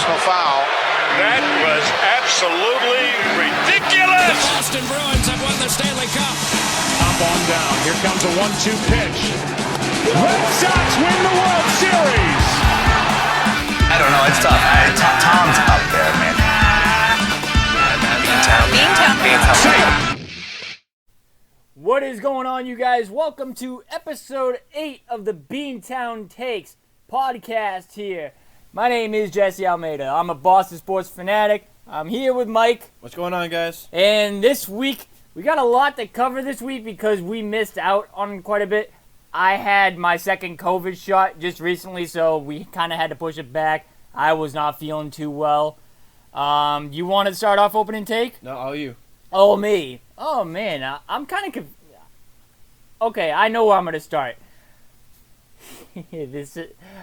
personal foul. That was absolutely ridiculous. The Boston Bruins have won the Stanley Cup. Up on down. Here comes a 1-2 pitch. Red Sox win the World Series. I don't know. It's tough. Tom's up there, man. Beantown. What is going on, you guys? Welcome to episode 8 of the Beantown Takes podcast here. My name is Jesse Almeida. I'm a Boston sports fanatic. I'm here with Mike. What's going on, guys? And this week, we got a lot to cover this week because we missed out on quite a bit. I had my second COVID shot just recently, so we kind of had to push it back. I was not feeling too well. You want to start off opening take? No, all you. Oh, me. Oh, man. I'm kind of Okay, I know where I'm going to start.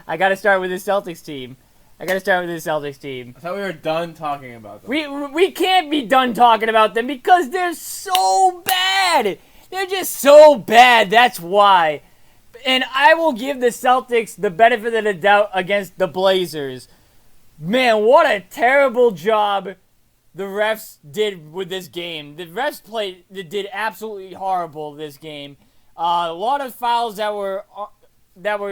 I got to start with the Celtics team. I thought we were done talking about them. We can't be done talking about them because they're so bad. They're just so bad. That's why. And I will give the Celtics the benefit of the doubt against the Blazers. Man, what a terrible job the refs did with this game. The refs did absolutely horrible this game. A lot of fouls that were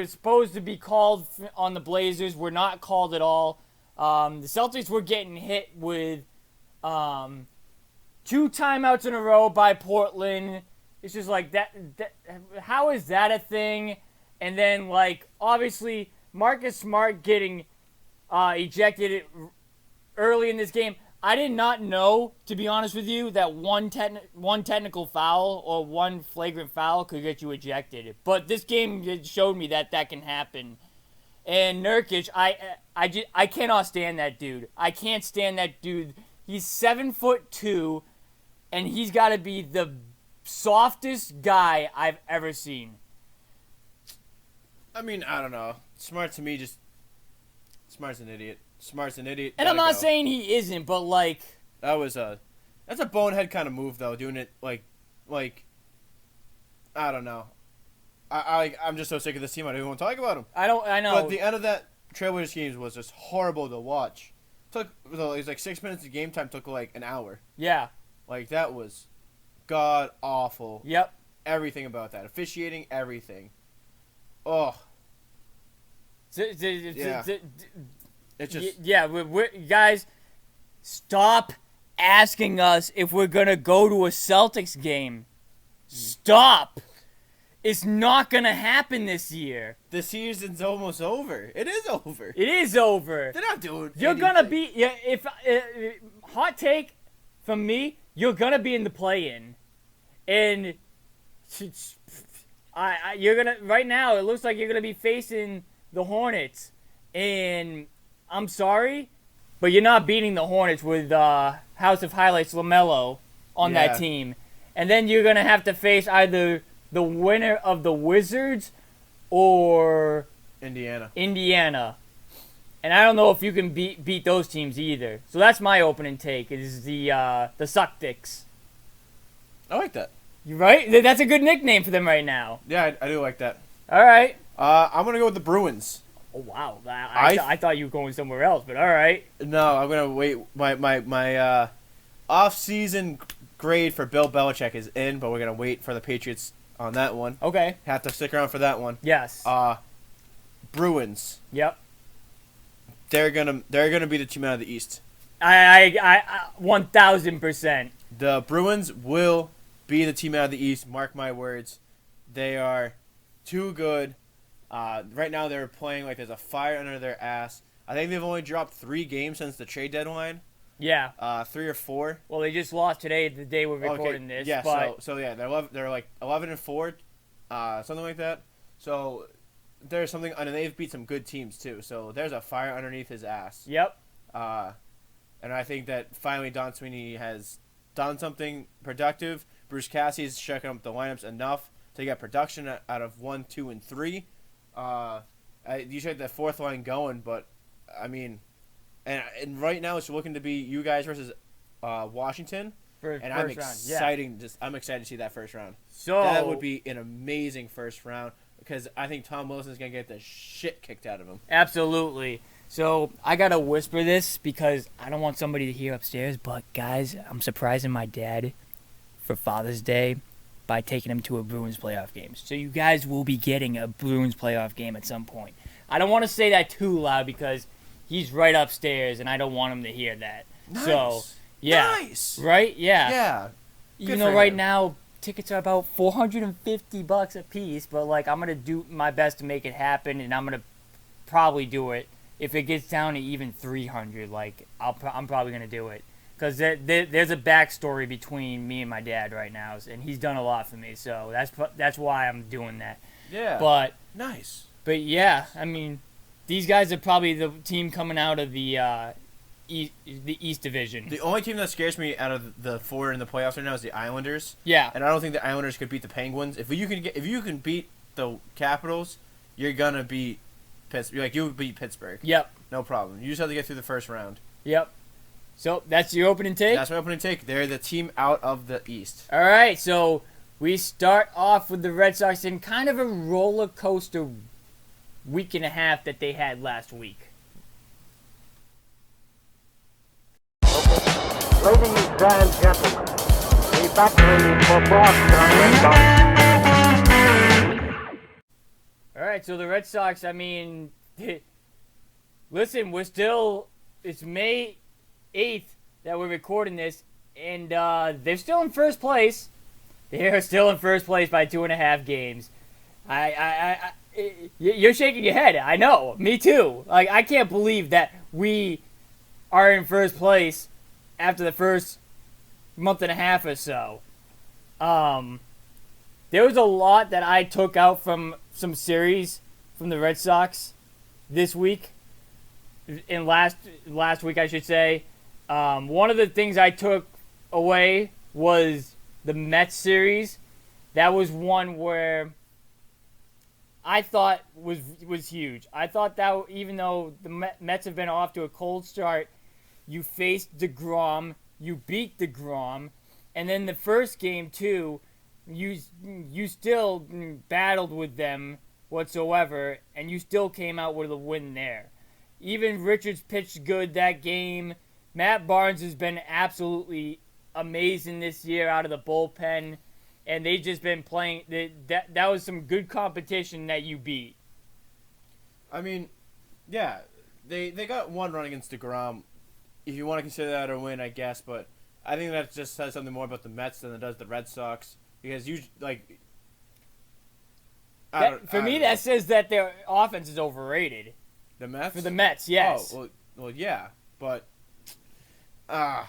supposed to be called on the Blazers were not called at all. The Celtics were getting hit with 2 timeouts in a row by Portland. It's just like that. How is that a thing? And then, like, obviously, Marcus Smart getting ejected early in this game. I did not know, to be honest with you, that one technical foul or one flagrant foul could get you ejected. But this game showed me that can happen. And Nurkic, I cannot stand that dude. I can't stand that dude. He's 7'2", and he's got to be the softest guy I've ever seen. I mean, I don't know. Smart's an idiot. And I'm not saying he isn't, but like that's a bonehead kind of move though. Doing it like I don't know. I'm just so sick of this team. I don't even want to talk about them. I know. But the end of that Trailblazers game was just horrible to watch. It was like 6 minutes of game time. Took like an hour. Yeah. Like that was god awful. Yep. Everything about that, officiating, everything. Oh. Yeah. It's just guys, stop asking us if we're gonna go to a Celtics game. Stop. It's not gonna happen this year. The season's almost over. It is over. It is over. They're not doing. You're anything. gonna be if hot take from me. You're gonna be in the play-in, and you're gonna right now. It looks like you're gonna be facing the Hornets, and I'm sorry, but you're not beating the Hornets with House of Highlights LaMelo on that team. And then you're going to have to face either the winner of the Wizards or Indiana. And I don't know if you can beat those teams either. So that's my opening take, is the Celtics. I like that. You right? That's a good nickname for them right now. Yeah, I do like that. All right. I'm going to go with the Bruins. Oh, wow. I thought you were going somewhere else, but all right. No, I'm going to wait. My off-season grade for Bill Belichick is in, but we're going to wait for the Patriots on that one. Okay. Have to stick around for that one. Yes. Bruins. Yep. They're gonna be the team out of the East. I 1,000%. The Bruins will be the team out of the East. Mark my words. They are too good. Right now they're playing like there's a fire under their ass. I think they've only dropped 3 games since the trade deadline. Yeah. 3 or 4. Well, they just lost today, the day we're recording this. Yeah. But... So yeah, they're like 11-4, something like that. So there's something, and they've beat some good teams too. So there's a fire underneath his ass. Yep. And I think that finally Don Sweeney has done something productive. Bruce Cassidy's checking up the lineups enough to get production out of 1, 2, and 3. You should get the 4th line going, but I mean, and right now it's looking to be you guys versus Washington. I'm excited to see that first round. So that would be an amazing first round because I think Tom Wilson's gonna get the shit kicked out of him. Absolutely. So I gotta whisper this because I don't want somebody to hear upstairs. But guys, I'm surprising my dad for Father's Day by taking him to a Bruins playoff game. So you guys will be getting a Bruins playoff game at some point. I don't want to say that too loud because he's right upstairs and I don't want him to hear that. Nice. So yeah, Nice. right? Yeah. Yeah. You Good know, for right him. now tickets are about $450 a piece, but like I'm gonna do my best to make it happen, and I'm gonna probably do it. If it gets down to even 300, like I'm probably gonna do it, because there's a backstory between me and my dad right now, and he's done a lot for me, so that's why I'm doing that. Yeah. But Nice. yeah, I mean, these guys are probably the team coming out of the East Division. The only team that scares me out of the four in the playoffs right now is the Islanders. Yeah. And I don't think the Islanders could beat the Penguins. If you can beat the Capitals, you're gonna beat Pittsburgh. You would beat Pittsburgh. Yep. No problem. You just have to get through the first round. Yep. So that's your opening take? That's my opening take. They're the team out of the East. All right, so we start off with the Red Sox in kind of a roller coaster week and a half that they had last week. Ladies and gentlemen, the battery for Boston. All right, so the Red Sox, I mean, listen, it's May 8th that we're recording this, and they're still in first place. They're still in first place by 2.5 games. You're shaking your head. I know. Me too. Like, I can't believe that we are in first place after the first month and a half or so. There was a lot that I took out from some series from the Red Sox this week. In last week, I should say. One of the things I took away was the Mets series. That was one where I thought was huge. I thought that even though the Mets have been off to a cold start, you faced DeGrom, you beat DeGrom, and then the first game too, you still battled with them whatsoever, and you still came out with a win there. Even Richards pitched good that game. Matt Barnes has been absolutely amazing this year out of the bullpen, and they've just been playing. That was some good competition that you beat. I mean, yeah, they got one run against DeGrom. If you want to consider that a win, I guess, but I think that just says something more about the Mets than it does the Red Sox, because that says that their offense is overrated. The Mets? For the Mets, yes. Oh, well, yeah, but I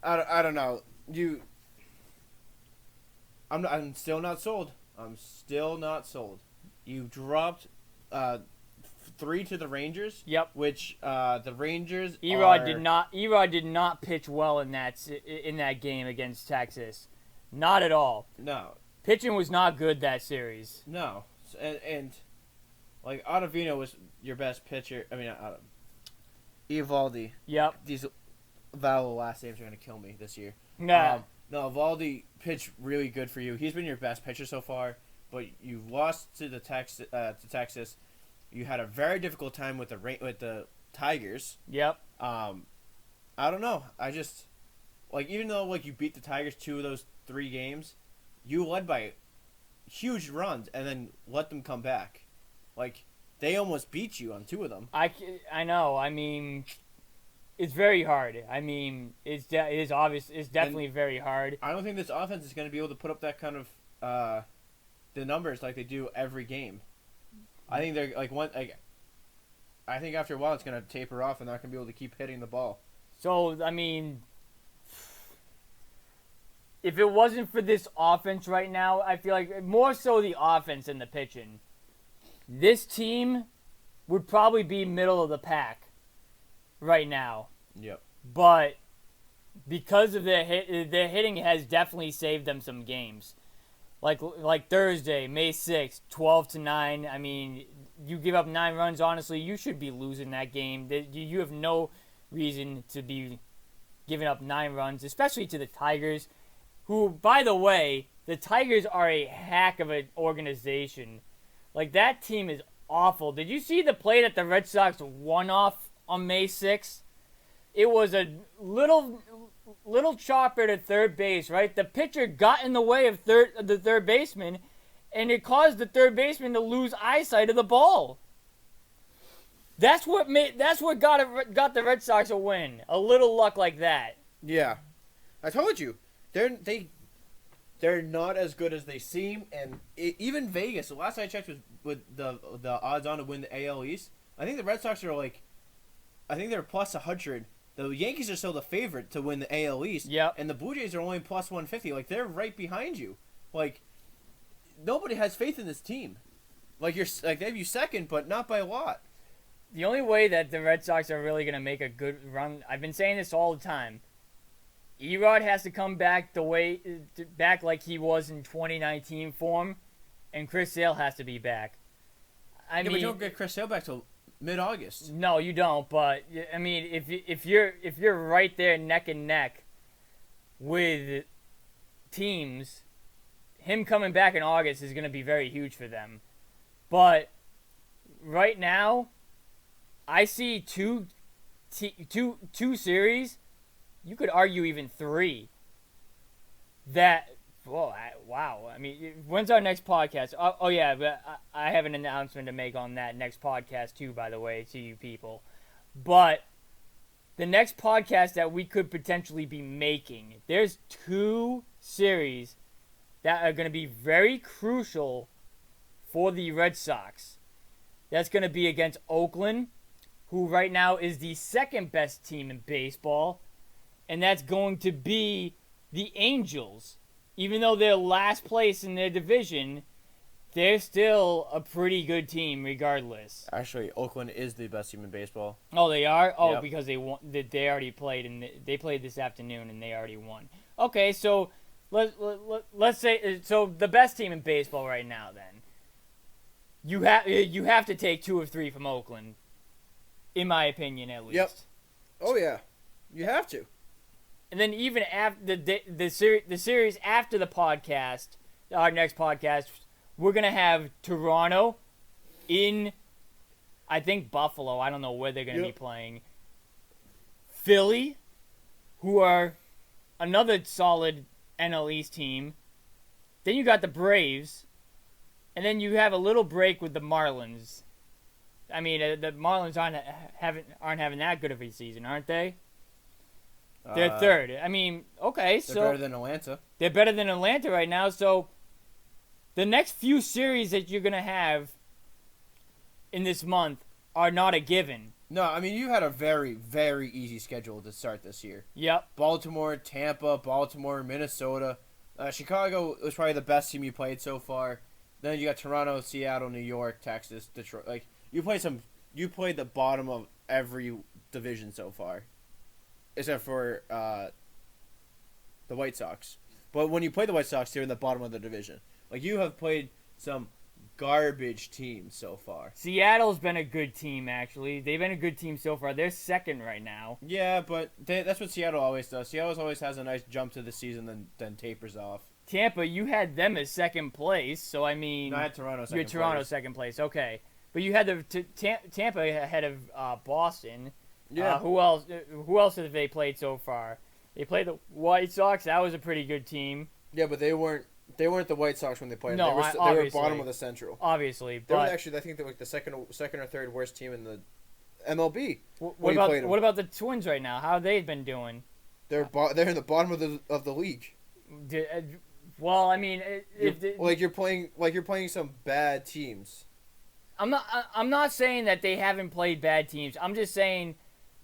don't know. I'm still not sold. I'm still not sold. You dropped 3 to the Rangers. Yep. Which the Rangers Erod did not pitch well in that game against Texas. Not at all. No. Pitching was not good that series. No. And like Ottavino was your best pitcher. I mean, Eovaldi. Yep. These vowel last names are gonna kill me this year. Nah. No, Eovaldi pitched really good for you. He's been your best pitcher so far, but you lost to Texas. You had a very difficult time with the Tigers. Yep. I don't know. I just even though you beat the Tigers 2 of those 3 games, you led by huge runs and then let them come back. They almost beat you on 2 of them. I know. I mean, it's very hard. I mean, it is obvious. It's definitely very hard. I don't think this offense is going to be able to put up that kind of the numbers like they do every game. I think they're I think after a while it's going to taper off and they're not going to be able to keep hitting the ball. So, I mean, if it wasn't for this offense right now, I feel like more so the offense than the pitching, this team would probably be middle of the pack right now. Yep. But because of their hitting has definitely saved them some games. Like Thursday, May 6th, 12-9. I mean, you give up 9 runs. Honestly, you should be losing that game. You have no reason to be giving up 9 runs, especially to the Tigers, who, by the way, the Tigers are a hack of an organization. That team is awful. Did you see the play that the Red Sox won off on May 6th? It was a little chopper to third base, right? The pitcher got in the way of the third baseman, and it caused the third baseman to lose eyesight of the ball. That's what got the Red Sox a win. A little luck like that. Yeah, I told you, they're not as good as they seem, and even Vegas. The last I checked was with the odds on to win the AL East. I think the Red Sox are they're plus 100. The Yankees are still the favorite to win the AL East. Yep. And the Blue Jays are only plus 150. Like, they're right behind you. Like, nobody has faith in this team. Like, they have you second, but not by a lot. The only way that the Red Sox are really going to make a good run, I've been saying this all the time, Erod has to come back back like he was in 2019 form, and Chris Sale has to be back. I mean, we don't get Chris Sale back till mid-August. No, you don't. But I mean, if you're right there neck and neck with teams, him coming back in August is going to be very huge for them. But right now, I see two series. You could argue even three. Wow. I mean, when's our next podcast? Oh yeah, but I have an announcement to make on that next podcast too, by the way, to you people. But the next podcast that we could potentially be making, there's two series that are going to be very crucial for the Red Sox. That's going to be against Oakland, who right now is the second best team in baseball, and that's going to be the Angels. Even though they're last place in their division, they're still a pretty good team regardless. Actually, Oakland is the best team in baseball. Oh, they are? Oh, yep. Because they won. They already played, and they played this afternoon, and they already won. Okay, so let's say the best team in baseball right now. Then you have to take 2 of 3 from Oakland, in my opinion, at least. Yep. Oh yeah, you have to. And then even after the series after the podcast, our next podcast, we're going to have Toronto in, I think, Buffalo. I don't know where they're going to be playing. Philly, who are another solid NL East team. Then you got the Braves. And then you have a little break with the Marlins. I mean, the Marlins aren't having that good of a season, aren't they? They're third. I mean, okay, so... They're better than Atlanta. They're better than Atlanta right now, so... The next few series that you're going to have in this month are not a given. No, I mean, you had a very, very easy schedule to start this year. Yep. Baltimore, Tampa, Minnesota. Chicago was probably the best team you played so far. Then you got Toronto, Seattle, New York, Texas, Detroit. Like, you played the bottom of every division so far. Except for the White Sox. But when you play the White Sox, you're in the bottom of the division. Like, you have played some garbage teams so far. Seattle's been a good team, actually. They've been a good team so far. They're second right now. Yeah, but that's what Seattle always does. Seattle always has a nice jump to the season, then tapers off. Tampa, you had them as second place, so I mean... No, I had Toronto second place. You had Toronto second place, okay. But you had Tampa ahead of Boston. Yeah. Who else have they played so far? They played the White Sox. That was a pretty good team. Yeah, but they weren't the White Sox when they played. No, they were bottom of the Central. Obviously, They but were actually, I think, they're like the second or third worst team in the MLB. What about the Twins right now? How have they been doing? They're in the bottom of the league. Well, I mean, you're playing some bad teams. I'm not saying that they haven't played bad teams. I'm just saying,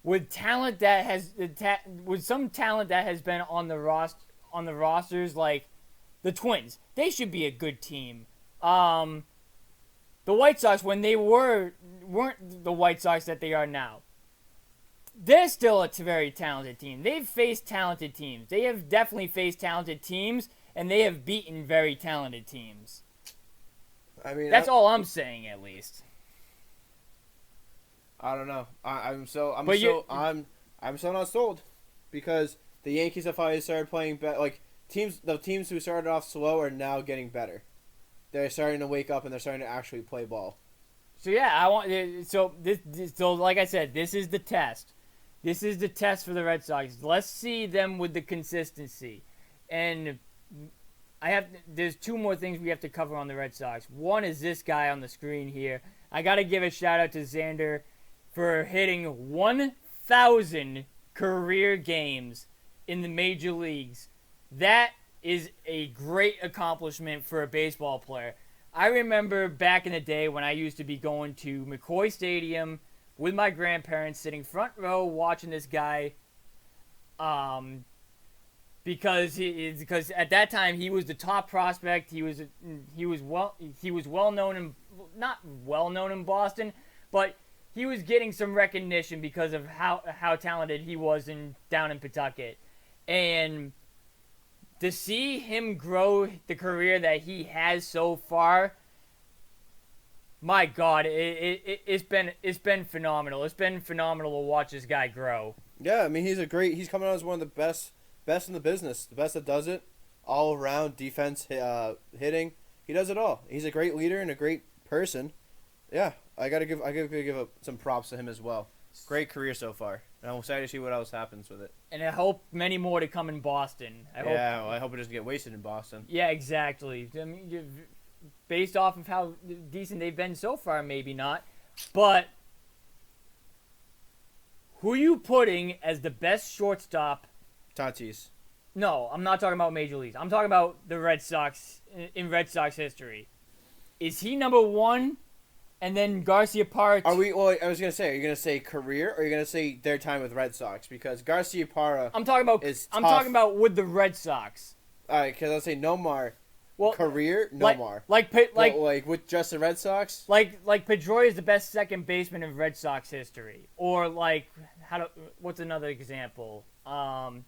with talent that has with some talent that has been on the rosters, like the Twins, they should be a good team. The White Sox, when they weren't the White Sox that they are now, they're still a very talented team. They've faced talented teams. They have definitely faced talented teams, and they have beaten very talented teams. I mean, that's all I'm saying, at least. I don't know. I'm so not sold, because the Yankees have finally started playing better. Like the teams who started off slow are now getting better. They're starting to wake up and they're starting to actually play ball. So like I said, this is the test. This is the test for the Red Sox. Let's see them with the consistency. And there's two more things we have to cover on the Red Sox. One is this guy on the screen here. I got to give a shout out to Xander for hitting 1,000 career games in the major leagues. That is a great accomplishment for a baseball player. I remember back in the day when I used to be going to McCoy Stadium with my grandparents, sitting front row watching this guy, because at that time he was the top prospect. He was well known not well known in Boston, but he was getting some recognition because of how talented he was down in Pawtucket. And to see him grow the career that he has so far, my God, it's been phenomenal. It's been phenomenal to watch this guy grow. Yeah, I mean he's coming out as one of the best in the business, the best that does it, all around defense, hitting. He does it all. He's a great leader and a great person. Yeah, I gotta give some props to him as well. Great career so far, and I'm excited to see what else happens with it. And I hope many more to come in Boston. I hope it doesn't get wasted in Boston. Yeah, exactly. I mean, based off of how decent they've been so far, maybe not. But who are you putting as the best shortstop? Tatis. No, I'm not talking about Major Leagues. I'm talking about the Red Sox in Red Sox history. Is he number one? And then Garcia Parra. I was gonna say, are you gonna say career or are you gonna say their time with Red Sox? Because Garcia Parra. I'm talking about with the Red Sox. All right, because I'll say Nomar. Well, career Nomar. Like with just the Red Sox. Like Pedroia is the best second baseman in Red Sox history. Or what's another example?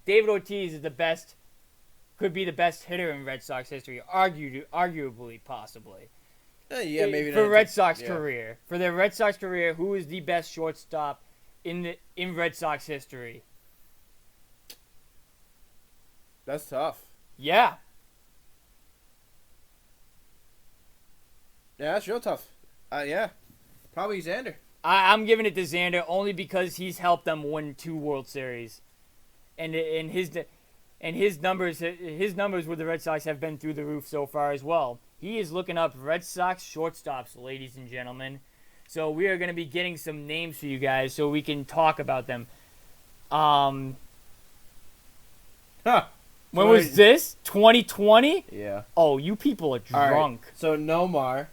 David Ortiz is could be the best hitter in Red Sox history, arguably, possibly. Yeah, maybe for Red Sox career. For their Red Sox career, who is the best shortstop in Red Sox history? That's tough. Yeah. Yeah, that's real tough. Yeah. Probably Xander. I'm giving it to Xander only because he's helped them win 2 World Series. And his numbers with the Red Sox have been through the roof so far as well. He is looking up Red Sox shortstops, ladies and gentlemen. So we are going to be getting some names for you guys so we can talk about them. When was this? 2020? Yeah. Oh, you people are drunk. Right. So Nomar,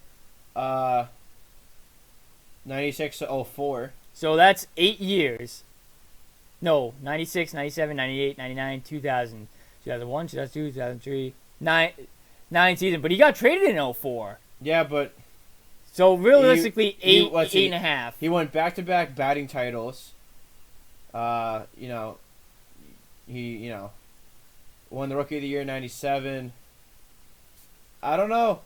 96 to 04. So that's 8 years. No, 96, 97, 98, 99, 2000, 2001, 2002, 2003, 9 seasons. But he got traded in 04. Yeah, but... So realistically, eight and a half. He won back-to-back batting titles. He won the Rookie of the Year in 97. I don't know.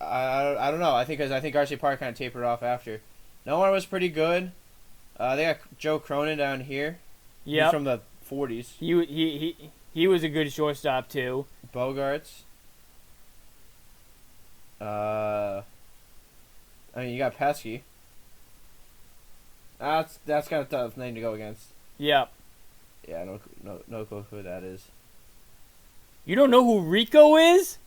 I don't know. I think Garcia Parra kind of tapered off after. Nomar was pretty good. They got Joe Cronin down here. Yeah. He's from the 40s. He was a good shortstop too. Bogarts. You got Pesky. That's kind of tough name to go against. Yep. Yeah, no clue who that is. You don't know who Rico is?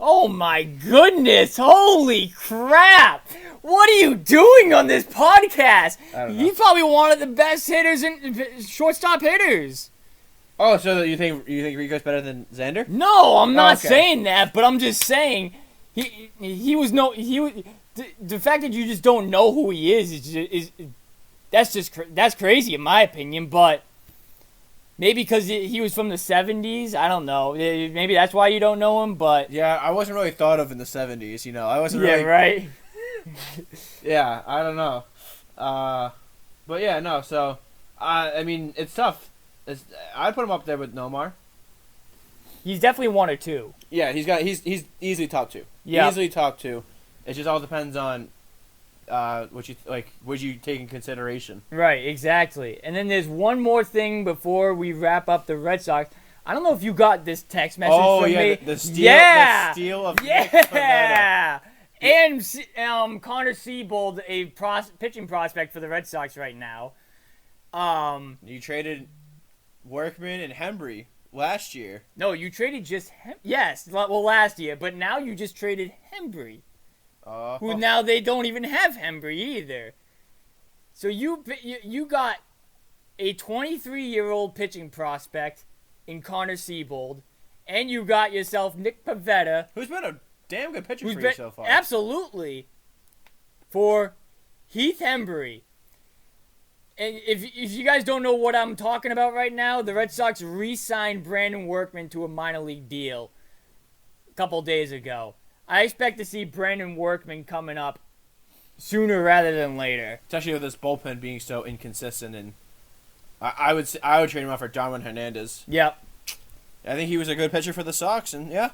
Oh my goodness! Holy crap! What are you doing on this podcast? I don't know. He's probably one of the best hitters and shortstop hitters. Oh, so you think Rico's better than Xander? No, I'm not saying that, but I'm just saying the fact that you just don't know who he is that's crazy in my opinion, but maybe because he was from the 70s, I don't know. Maybe that's why you don't know him, but... Yeah, I wasn't really thought of in the 70s, I wasn't really... Yeah, right? Yeah, I don't know. But yeah, no, so... I mean, it's tough. I'd put him up there with Nomar. He's definitely 1 or 2. Yeah, he's easily top 2. Yeah. Easily top 2. It just all depends on what you take in consideration. Right, exactly. And then there's one more thing before we wrap up the Red Sox. I don't know if you got this text message Oh, from yeah, me. the steal, yeah, the steal of Nick Pivetta. yeah. And Connor Siebold, a pitching prospect for the Red Sox right now. You traded Workman and Hembry last year. No, you traded just last year, but now you just traded Hembry, who now they don't even have Hembry either. So you got a 23-year-old pitching prospect in Connor Siebold, and you got yourself Nick Pivetta, Who's been a damn good pitcher for you so far. Absolutely. For Heath Hembry. And if you guys don't know what I'm talking about right now, the Red Sox re-signed Brandon Workman to a minor league deal a couple days ago. I expect to see Brandon Workman coming up sooner rather than later. Especially with this bullpen being so inconsistent, and I would trade him out for Darwin Hernandez. Yep. I think he was a good pitcher for the Sox, and yeah,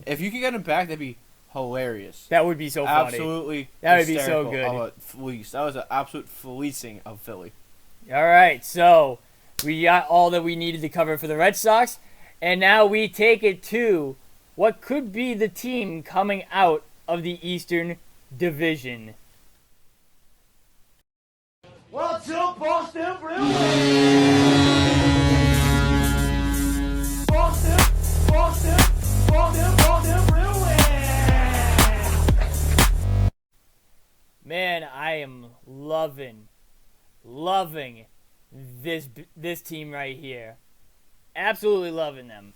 if you could get him back, that'd be hilarious. That would be so funny. Absolutely. That would be so hysterical good. Of a fleece. That was an absolute fleecing of Philly. All right, so we got all that we needed to cover for the Red Sox, and now we take it to what could be the team coming out of the Eastern Division. What's up, Boston Bruins? Boston Bruins! Man, I am loving this team right here. Absolutely loving them.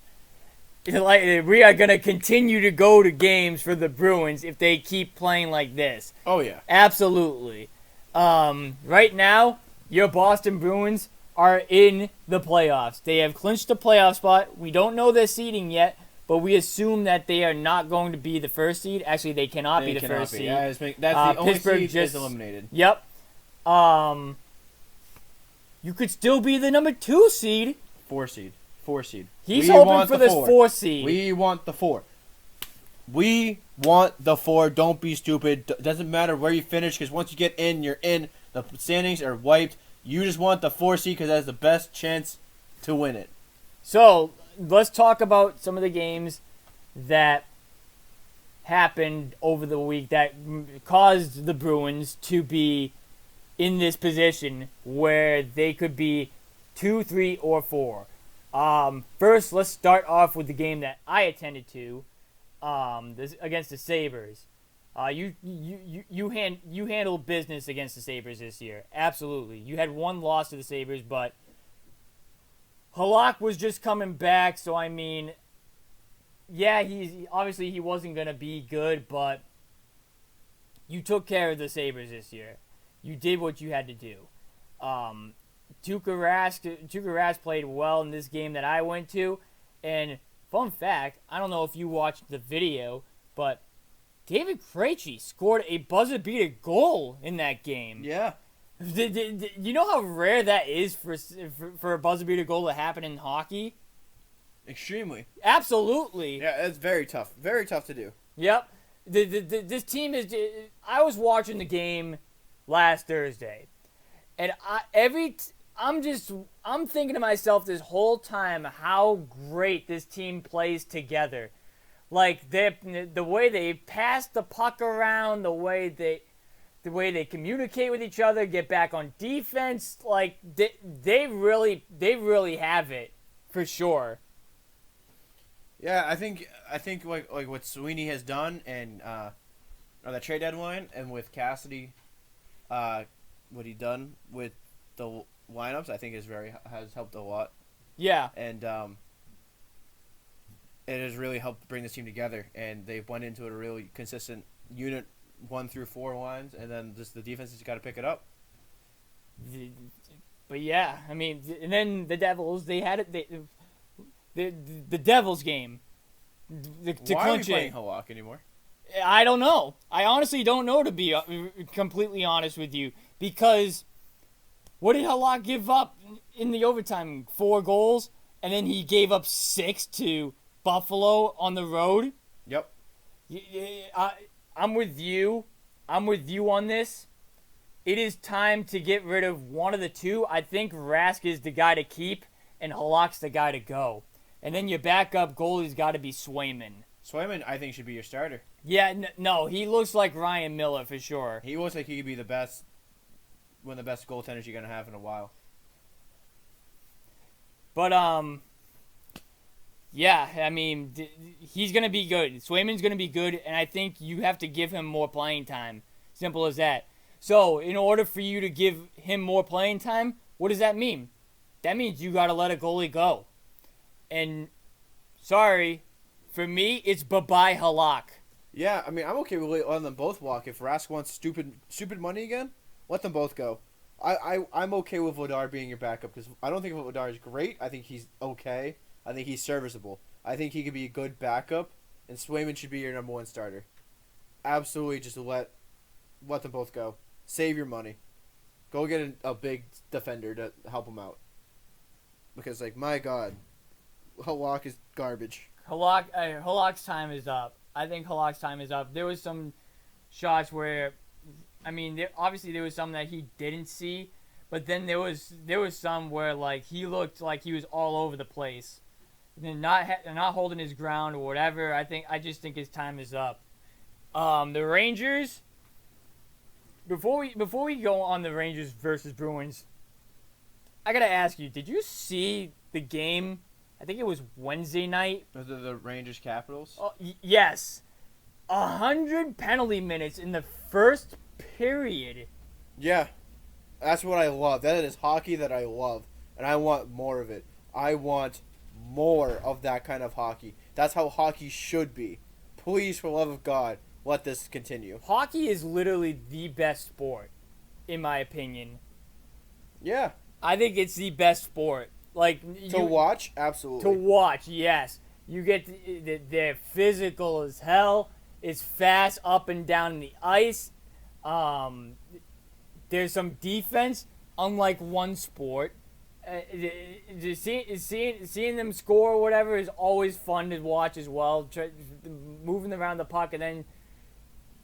Like, we are gonna continue to go to games for the Bruins if they keep playing like this. Oh yeah. Absolutely. Right now, your Boston Bruins are in the playoffs. They have clinched the playoff spot. We don't know their seeding yet, but we assume that they are not going to be the first seed. Actually, they cannot be the first seed. Yeah, that's the only Pittsburgh seed just is eliminated. Yep. You could still be the number 2 seed. 4 seed. He's hoping for this 4 seed. We want the 4. We want the 4. Don't be stupid. Doesn't matter where you finish, because once you get in, you're in. The standings are wiped. You just want the 4 seed because that's the best chance to win it. So let's talk about some of the games that happened over the week that caused the Bruins to be in this position where they could be 2, 3, or 4. First, let's start off with the game that I attended to, against the Sabres. You handled business against the Sabres this year. Absolutely. You had one loss to the Sabres, but Halak was just coming back, so I mean, yeah, he wasn't gonna be good, but you took care of the Sabres this year. You did what you had to do. Tuukka Rask played well in this game that I went to, and fun fact, I don't know if you watched the video, but David Krejci scored a buzzer-beater goal in that game. Yeah. You know how rare that is for a buzzer-beater goal to happen in hockey? Extremely. Absolutely. Yeah, it's very tough. Very tough to do. Yep. This team is... I was watching the game last Thursday, and I'm thinking to myself this whole time how great this team plays together. Like, the way they pass the puck around, the way they communicate with each other, get back on defense, like they really have it for sure. Yeah, I think like what Sweeney has done and on the trade deadline, and with Cassidy, what he done with the lineups, I think has helped a lot. Yeah, and it has really helped bring this team together, and they've went into a really consistent unit, 1 through 4 lines, and then just the defense has got to pick it up. But yeah, I mean, and then the Devils, they had it. The Devils game. Why are we playing Halak anymore? I don't know. I honestly don't know, to be completely honest with you, because what did Halak give up in the overtime? 4 goals, and then he gave up 6 to Buffalo on the road. Yep. I'm with you. I'm with you on this. It is time to get rid of one of the two. I think Rask is the guy to keep, and Halak's the guy to go. And then your backup goalie's got to be Swayman. Swayman, I think, should be your starter. Yeah, no, he looks like Ryan Miller for sure. He looks like he could be one of the best goaltenders you're going to have in a while. But, yeah, I mean, he's going to be good. Swayman's going to be good, and I think you have to give him more playing time. Simple as that. So, in order for you to give him more playing time, what does that mean? That means you got to let a goalie go. And, sorry, for me, it's bye-bye Halak. Yeah, I mean, I'm okay with letting them both walk. If Rask wants stupid money again, let them both go. I'm okay with Vladar being your backup because I don't think Vladar is great. I think he's okay. I think he's serviceable. I think he could be a good backup, and Swayman should be your number one starter. Absolutely, just let them both go. Save your money. Go get a big defender to help him out. Because, like, my God, Halak is garbage. Halak's time is up. I think Halak's time is up. There was some shots where, I mean, obviously there was some that he didn't see, but then there was some where like he looked like he was all over the place, and then not holding his ground or whatever. I just think his time is up. The Rangers. Before we go on the Rangers versus Bruins, I gotta ask you: did you see the game? I think it was Wednesday night. Was it the Rangers Capitals? Oh, yes. 100 penalty minutes in the first period. Yeah. That's what I love. That is hockey that I love. And I want more of it. I want more of that kind of hockey. That's how hockey should be. Please, for the love of God, let this continue. Hockey is literally the best sport, in my opinion. Yeah. I think it's the best sport. Like to watch, absolutely. To watch, yes. You get they're physical as hell. It's fast up and down the ice. There's some defense, unlike one sport. Seeing them score or whatever is always fun to watch as well. Moving around the puck and then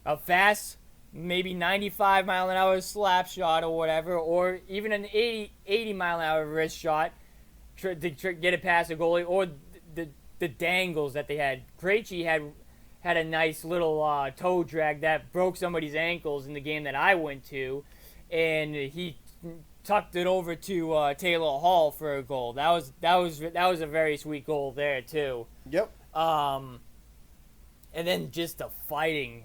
a fast, maybe 95 mile an hour slap shot or whatever, or even an 80 mile an hour wrist shot. To get it past the goalie, or the dangles that they had. Krejci had a nice little toe drag that broke somebody's ankles in the game that I went to, and he tucked it over to Taylor Hall for a goal. That was a very sweet goal there too. Yep. And then just the fighting.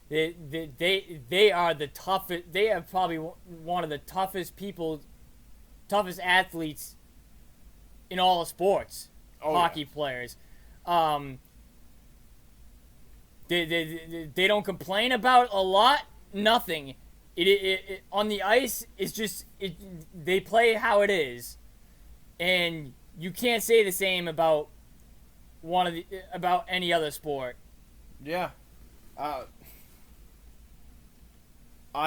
They are the toughest. They are probably one of the toughest athletes in all of sports, hockey players. They don't complain about a lot, nothing. It on the ice, it's just they play how it is, and you can't say the same about about any other sport. Yeah, I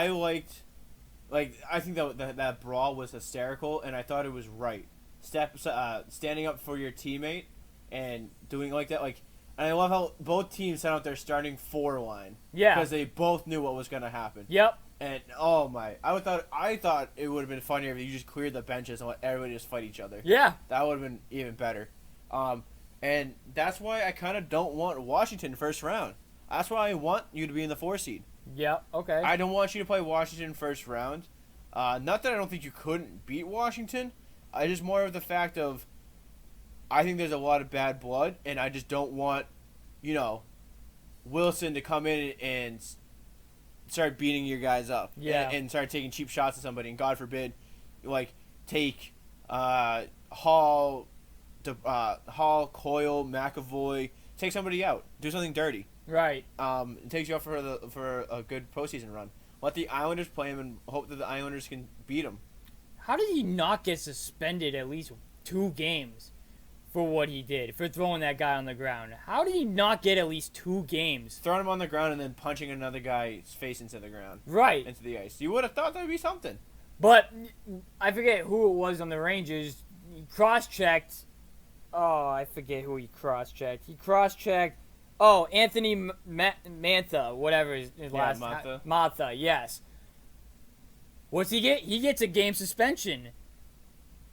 liked. I think that brawl was hysterical, and I thought it was right. Standing up for your teammate and doing like that, and I love how both teams sent out their starting four line. Yeah, because they both knew what was going to happen. Yep. And oh my, I thought it would have been funnier if you just cleared the benches and let everybody just fight each other. Yeah, that would have been even better. And that's why I kind of don't want Washington first round. That's why I want you to be in the 4 seed. Yeah, okay. I don't want you to play Washington first round. Not that I don't think you couldn't beat Washington. I just more of the fact of I think there's a lot of bad blood, and I just don't want, Wilson to come in and start beating your guys up. Yeah. And start taking cheap shots at somebody, and God forbid, take Hall, Coyle, McAvoy, take somebody out, do something dirty. Right. It takes you out for a good postseason run. Let the Islanders play him and hope that the Islanders can beat him. How did he not get suspended at least 2 games for what he did, for throwing that guy on the ground? How did he not get at least 2 games? Throwing him on the ground and then punching another guy's face into the ground. Right. Into the ice. You would have thought that would be something. But I forget who it was on the Rangers. He cross-checked. Oh, I forget who he cross-checked. He cross-checked. Oh, Anthony Mantha, whatever his last name. Mantha, yes. What's he get? He gets a game suspension.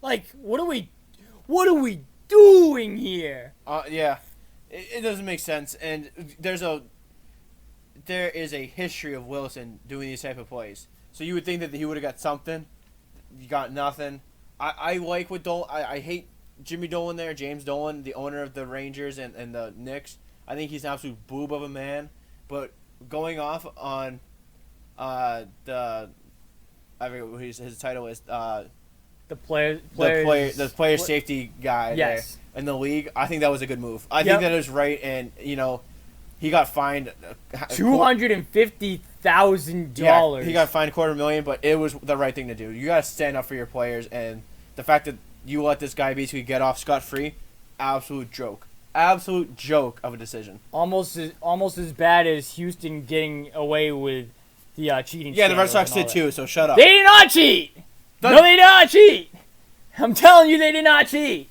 What are we doing here? Yeah, it doesn't make sense, and there is a history of Wilson doing these type of plays. So you would think that he would have got something. You got nothing. I like what Dolan. I hate Jimmy Dolan there, James Dolan, the owner of the Rangers and the Knicks. I think he's an absolute boob of a man. But going off on I forget what his title is. The player safety guy yes. there in the league. I think that was a good move. I think that is right, and he got fined $250,000. Yeah, he got fined $250,000, but it was the right thing to do. You got to stand up for your players, and the fact that you let this guy basically get off scot-free, absolute joke of a decision. Almost as bad as Houston getting away with the cheating. Yeah, the Red Sox did too. So shut up. They did not cheat. No, they did not cheat. I'm telling you, they did not cheat.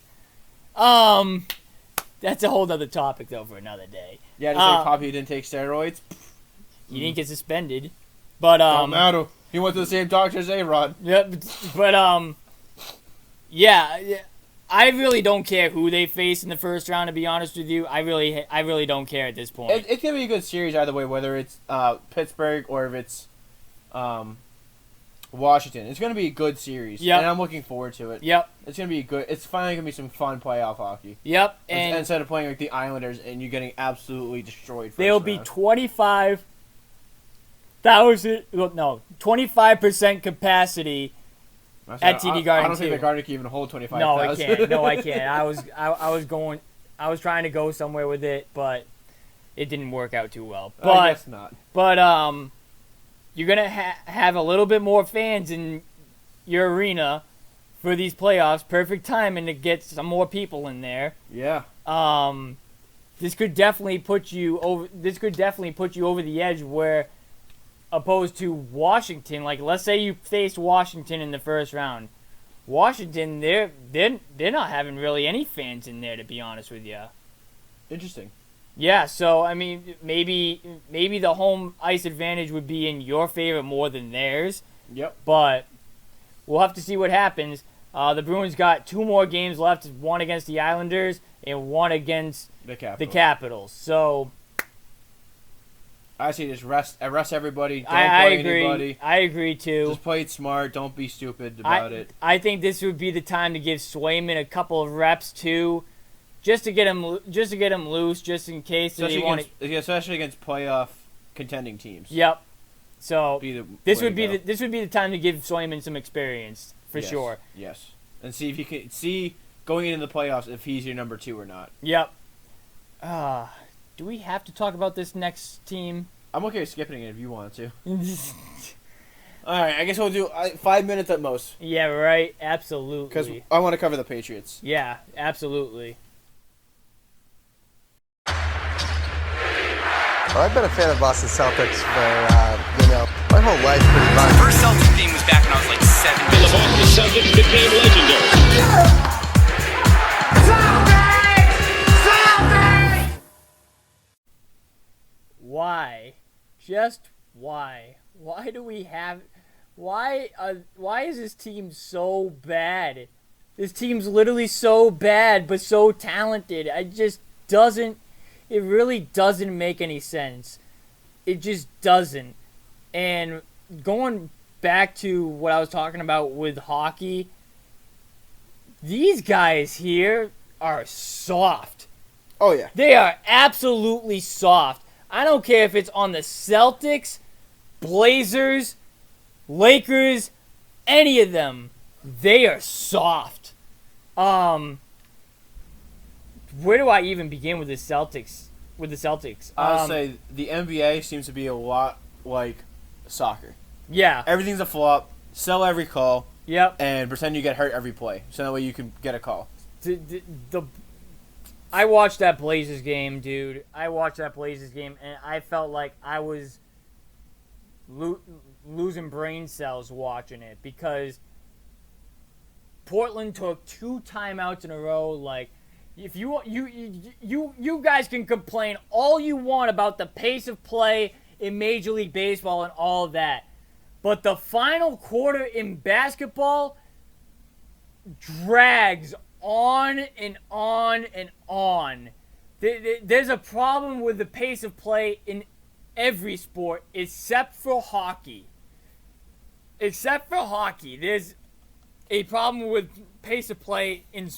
That's a whole other topic though for another day. Yeah, to say Poppy didn't take steroids. He didn't get suspended, but don't matter. He went to the same doctor as A-Rod. Yep, but yeah. I really don't care who they face in the first round. To be honest with you, I really don't care at this point. It's gonna be a good series either way, whether it's Pittsburgh or if it's Washington. It's gonna be a good series, and I'm looking forward to it. Yep, it's gonna be good. It's finally gonna be some fun playoff hockey. Yep, and instead of playing like the Islanders and you getting absolutely destroyed. They'll be 25% capacity. At TD Garden, I don't think the Garden can even hold 25,000. No, I can't. No, I can't. I was trying to go somewhere with it, but it didn't work out too well. But, I guess not. But you're gonna have a little bit more fans in your arena for these playoffs. Perfect timing to get some more people in there. Yeah. This could definitely put you over. This could definitely put you over the edge where. Opposed to Washington, like let's say you faced Washington in the first round. Washington, they're not having really any fans in there, to be honest with you. Interesting. Yeah, so I mean, maybe the home ice advantage would be in your favor more than theirs. Yep. But we'll have to see what happens. The Bruins got 2 more games left: one against the Islanders and one against the Capitals. So. I say just rest everybody. Don't I play agree. Anybody. I agree too. Just play it smart. Don't be stupid about it. I think this would be the time to give Swayman a couple of reps too, just to get him loose, just in case. Especially against playoff contending teams. Yep. So this would be the time to give Swayman some experience for sure. Yes, and see if he can going into the playoffs if he's your number 2 or not. Yep. Do we have to talk about this next team? I'm okay with skipping it if you want to. All right, I guess we'll do 5 minutes at most. Yeah, right. Absolutely. Because I want to cover the Patriots. Yeah, absolutely. Well, I've been a fan of Boston Celtics for, my whole life pretty much. The first Celtics game was back when I was like 7. The Boston Celtics became legendary. Why? Just why? Why do we have? Why is this team so bad? This team's literally so bad, but so talented. It really doesn't make any sense. It just doesn't. And going back to what I was talking about with hockey, these guys here are soft. Oh, yeah. They are absolutely soft. I don't care if it's on the Celtics, Blazers, Lakers, any of them. They are soft. Where do I even begin with the Celtics? I would say the NBA seems to be a lot like soccer. Yeah. Everything's a flop. Sell every call. Yep. And pretend you get hurt every play, so that way you can get a call. I watched that Blazers game, dude. And I felt like I was losing brain cells watching it because Portland took 2 timeouts in a row. Like, if you guys can complain all you want about the pace of play in Major League Baseball and all of that, but the final quarter in basketball drags on and on and on. There's a problem with the pace of play in every sport except for hockey. Except for hockey, there's a problem with pace of play in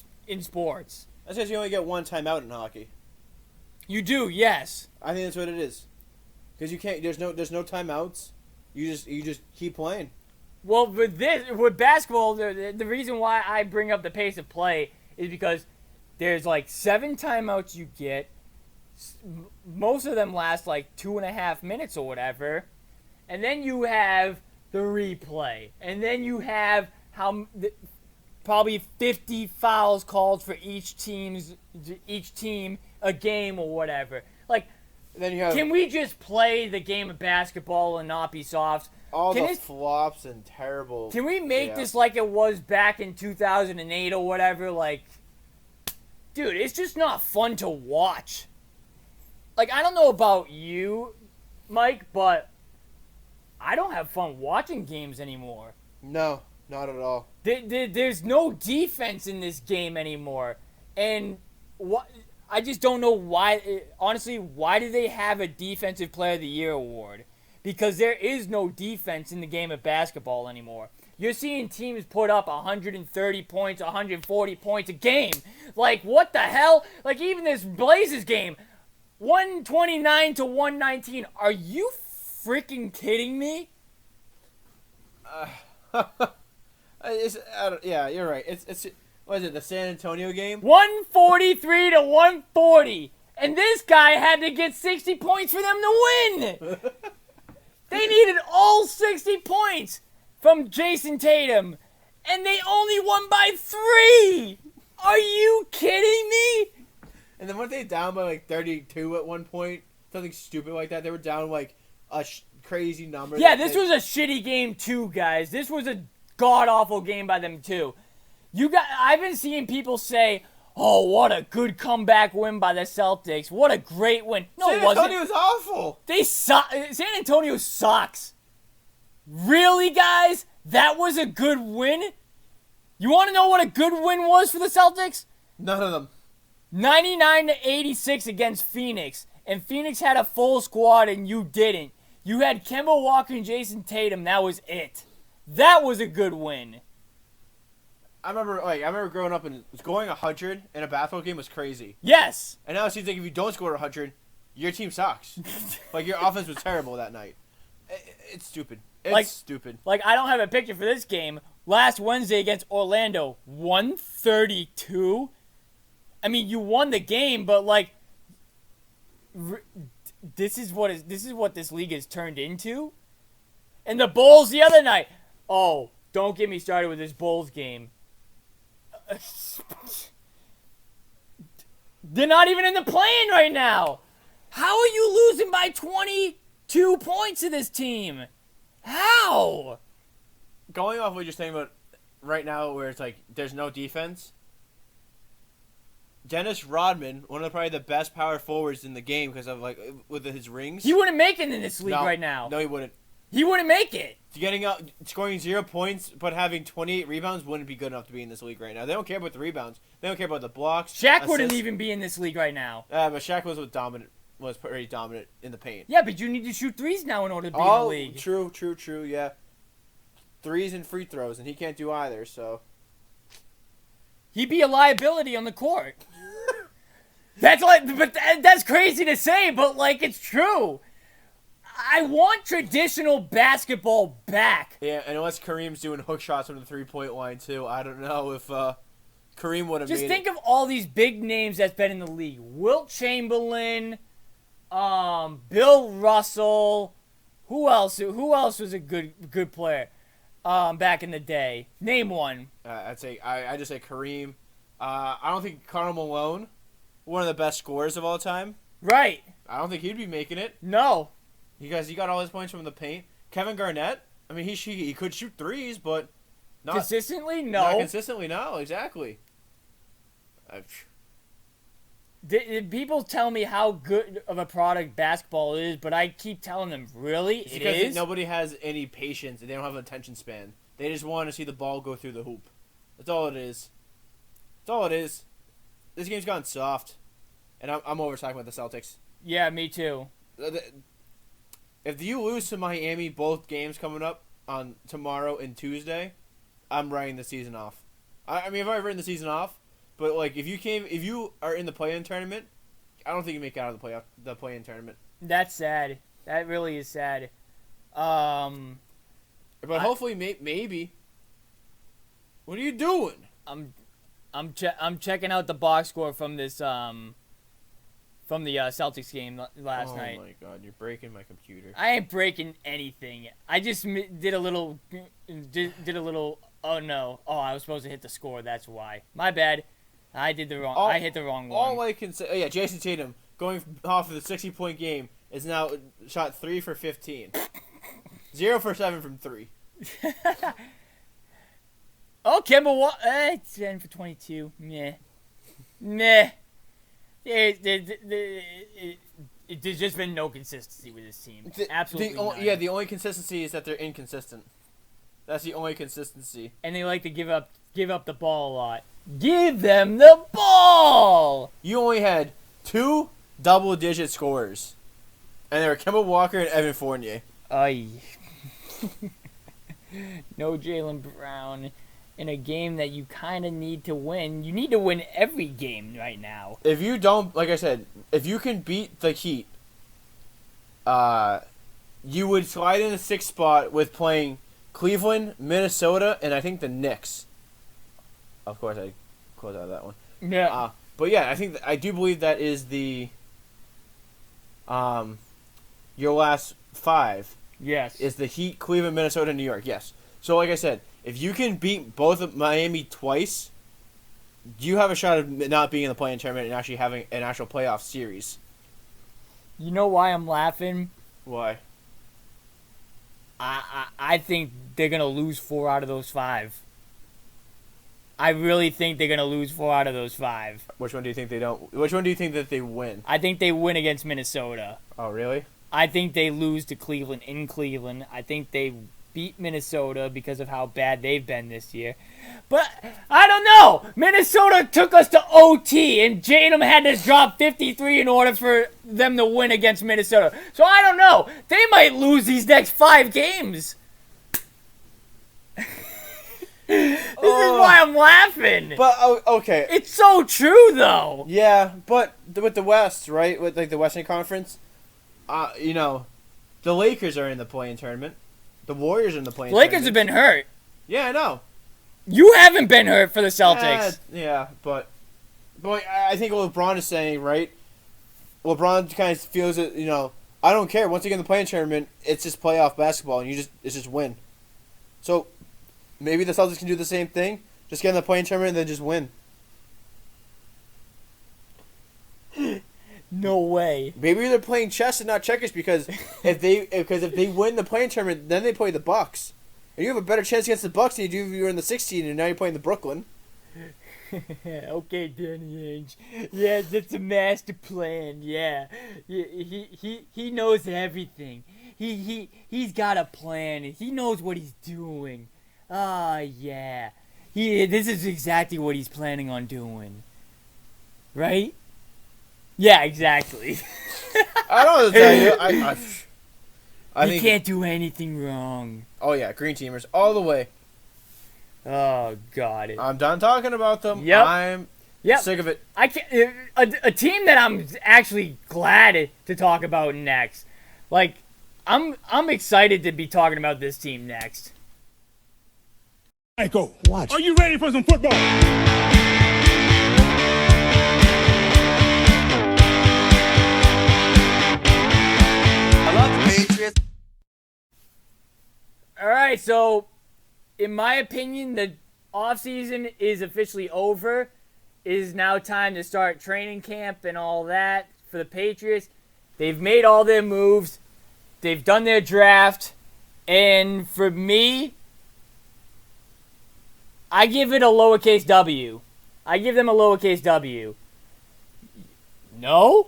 sports. That's because you only get one timeout in hockey. You do, yes. I think that's what it is. Because you can't. There's no timeouts. You just keep playing. Well, with basketball, the reason why I bring up the pace of play is because there's like 7 timeouts you get. Most of them last like 2.5 minutes or whatever, and then you have the replay, and then you have probably 50 fouls called for each team a game or whatever. Like, then you have can we just play the game of basketball and not be soft? all the flops and terrible. Can we make this like it was back in 2008 or whatever? Like, dude, it's just not fun to watch. Like, I don't know about you, Mike, but I don't have fun watching games anymore. No, not at all. There's no defense in this game anymore. And I just don't know why. Honestly, why do they have a Defensive Player of the Year award? Because there is no defense in the game of basketball anymore. You're seeing teams put up 130 points, 140 points a game. Like, what the hell? Like, even this Blazers game, 129 to 119. Are you freaking kidding me? Yeah, you're right. It's what is it? The San Antonio game? 143 to 140, and this guy had to get 60 points for them to win. They needed all 60 points from Jason Tatum, and they only won by 3. Are you kidding me? And then weren't they down by like 32 at one point? Something stupid like that. They were down like a crazy number. Yeah, this was a shitty game too, guys. This was a god-awful game by them too. I've been seeing people say, "Oh, what a good comeback win by the Celtics. What a great win." No, it wasn't. San Antonio was awful. San Antonio sucks. Really, guys? That was a good win? You want to know what a good win was for the Celtics? None of them. 99 to 86 against Phoenix. And Phoenix had a full squad and you didn't. You had Kemba Walker and Jason Tatum. That was it. That was a good win. I remember growing up and scoring 100 in a basketball game was crazy. Yes. And now it seems like if you don't score 100, your team sucks. Like, your offense was terrible that night. It's stupid. It's stupid. Like, I don't have a picture for this game. Last Wednesday against Orlando, 132. I mean, you won the game, but like, this is what this league has turned into. And the Bulls the other night. Oh, don't get me started with this Bulls game. They're not even in the play-in right now. How are you losing by 22 points to this team? How? Going off what you're saying about right now, where it's like there's no defense. Dennis Rodman, one of probably the best power forwards in the game because of like with his rings. He wouldn't make it in this league right now. No, he wouldn't. He wouldn't make it. Scoring 0 points, but having 28 rebounds wouldn't be good enough to be in this league right now. They don't care about the rebounds. They don't care about the blocks. Shaq wouldn't even be in this league right now. But Shaq was pretty dominant in the paint. Yeah, but you need to shoot threes now in order to be in the league. True, yeah. Threes and free throws, and he can't do either, so. He'd be a liability on the court. That's crazy to say, but like it's true. I want traditional basketball back. Yeah, and unless Kareem's doing hook shots from the 3-point line too, I don't know if Kareem would have made it. Just think of all these big names that's been in the league: Wilt Chamberlain, Bill Russell. Who else? Who else was a good player back in the day? Name one. I just say Kareem. I don't think Karl Malone, one of the best scorers of all time. Right. I don't think he'd be making it. No. Because he got all his points from the paint. Kevin Garnett, I mean, he could shoot threes, but not consistently. No. Not consistently, no. Exactly. People tell me how good of a product basketball is, but I keep telling them, really? It's because nobody has any patience and they don't have an attention span. They just want to see the ball go through the hoop. That's all it is. That's all it is. This game's gone soft, and I'm over talking about the Celtics. Yeah, me too. If you lose to Miami both games coming up on tomorrow and Tuesday, I'm writing the season off. I mean, I've already written the season off, but like if you are in the play-in tournament, I don't think you make it out of the play-in tournament. That's sad. That really is sad. But hopefully, maybe. What are you doing? I'm checking out the box score from this from the Celtics game last night. Oh my God, you're breaking my computer. I ain't breaking anything. I just did a little. Oh no! Oh, I was supposed to hit the score. That's why. My bad. I hit the wrong one. All I can say, yeah, Jason Tatum going off of the 60-point game is now shot 3 for 15, 0 for 7 from 3. Oh, Kemba 10 for 22. Meh. There's just been no consistency with this team. Absolutely none. Yeah, the only consistency is that they're inconsistent. That's the only consistency. And they like to give up the ball a lot. Give them the ball! You only had 2 double-digit scorers. And they were Kemba Walker and Evan Fournier. Ay. No Jaylen Brown. In a game that you kind of need to win. You need to win every game right now. If you don't, like I said, if you can beat the Heat, you would slide in the 6th spot with playing Cleveland, Minnesota, and I think the Knicks. Of course, I closed out of that one. Yeah. But yeah, I do believe that is the your last 5. Yes. Is the Heat, Cleveland, Minnesota, New York. Yes. So like I said, if you can beat both of Miami twice, you have a shot of not being in the play-in tournament and actually having an actual playoff series. You know why I'm laughing? Why? I think they're going to lose 4 out of those 5. I really think they're going to lose 4 out of those 5. Which one do you think they don't? Which one do you think that they win? I think they win against Minnesota. Oh, really? I think they lose to Cleveland in Cleveland. I think they beat Minnesota because of how bad they've been this year. But I don't know. Minnesota took us to OT, and Tatum had to drop 53 in order for them to win against Minnesota. So I don't know. They might lose these next 5 games. This is why I'm laughing. But okay, It's so true, though. yeah, but with the West, right? With like the Western Conference, the Lakers are in the play-in tournament. The Warriors are in the play-in Lakers tournament. have been hurt. Yeah, I know. You haven't been hurt for the Celtics. Yeah, but I think what LeBron is saying, right? LeBron kind of feels that, I don't care. Once you get in the play-in tournament, it's just playoff basketball, and it's just win. So maybe the Celtics can do the same thing. Just get in the play-in tournament and then just win. No way. Maybe they're playing chess and not checkers because if they win the play-in tournament, then they play the Bucks, and you have a better chance against the Bucks than you do if you were in the 16 and now you're playing the Brooklyn. Okay, Danny Ainge. Yeah, that's a master plan. Yeah, he knows everything. He's got a plan. He knows what he's doing. Yeah. This is exactly what he's planning on doing. Right? Yeah, exactly. I don't know what to tell you. I You think, can't do anything wrong. oh yeah, green teamers all the way. Oh, God. I'm done talking about them. Yep. I'm sick of it. I can't. A team that I'm actually glad to talk about next. Like, I'm excited to be talking about this team next. Michael, watch. Are you ready for some football? I love the Patriots. All right, so in my opinion, the offseason is officially over. It is now time to start training camp and all that for the Patriots. They've made all their moves. They've done their draft. And for me, I give it a lowercase W. I give them a lowercase W. No?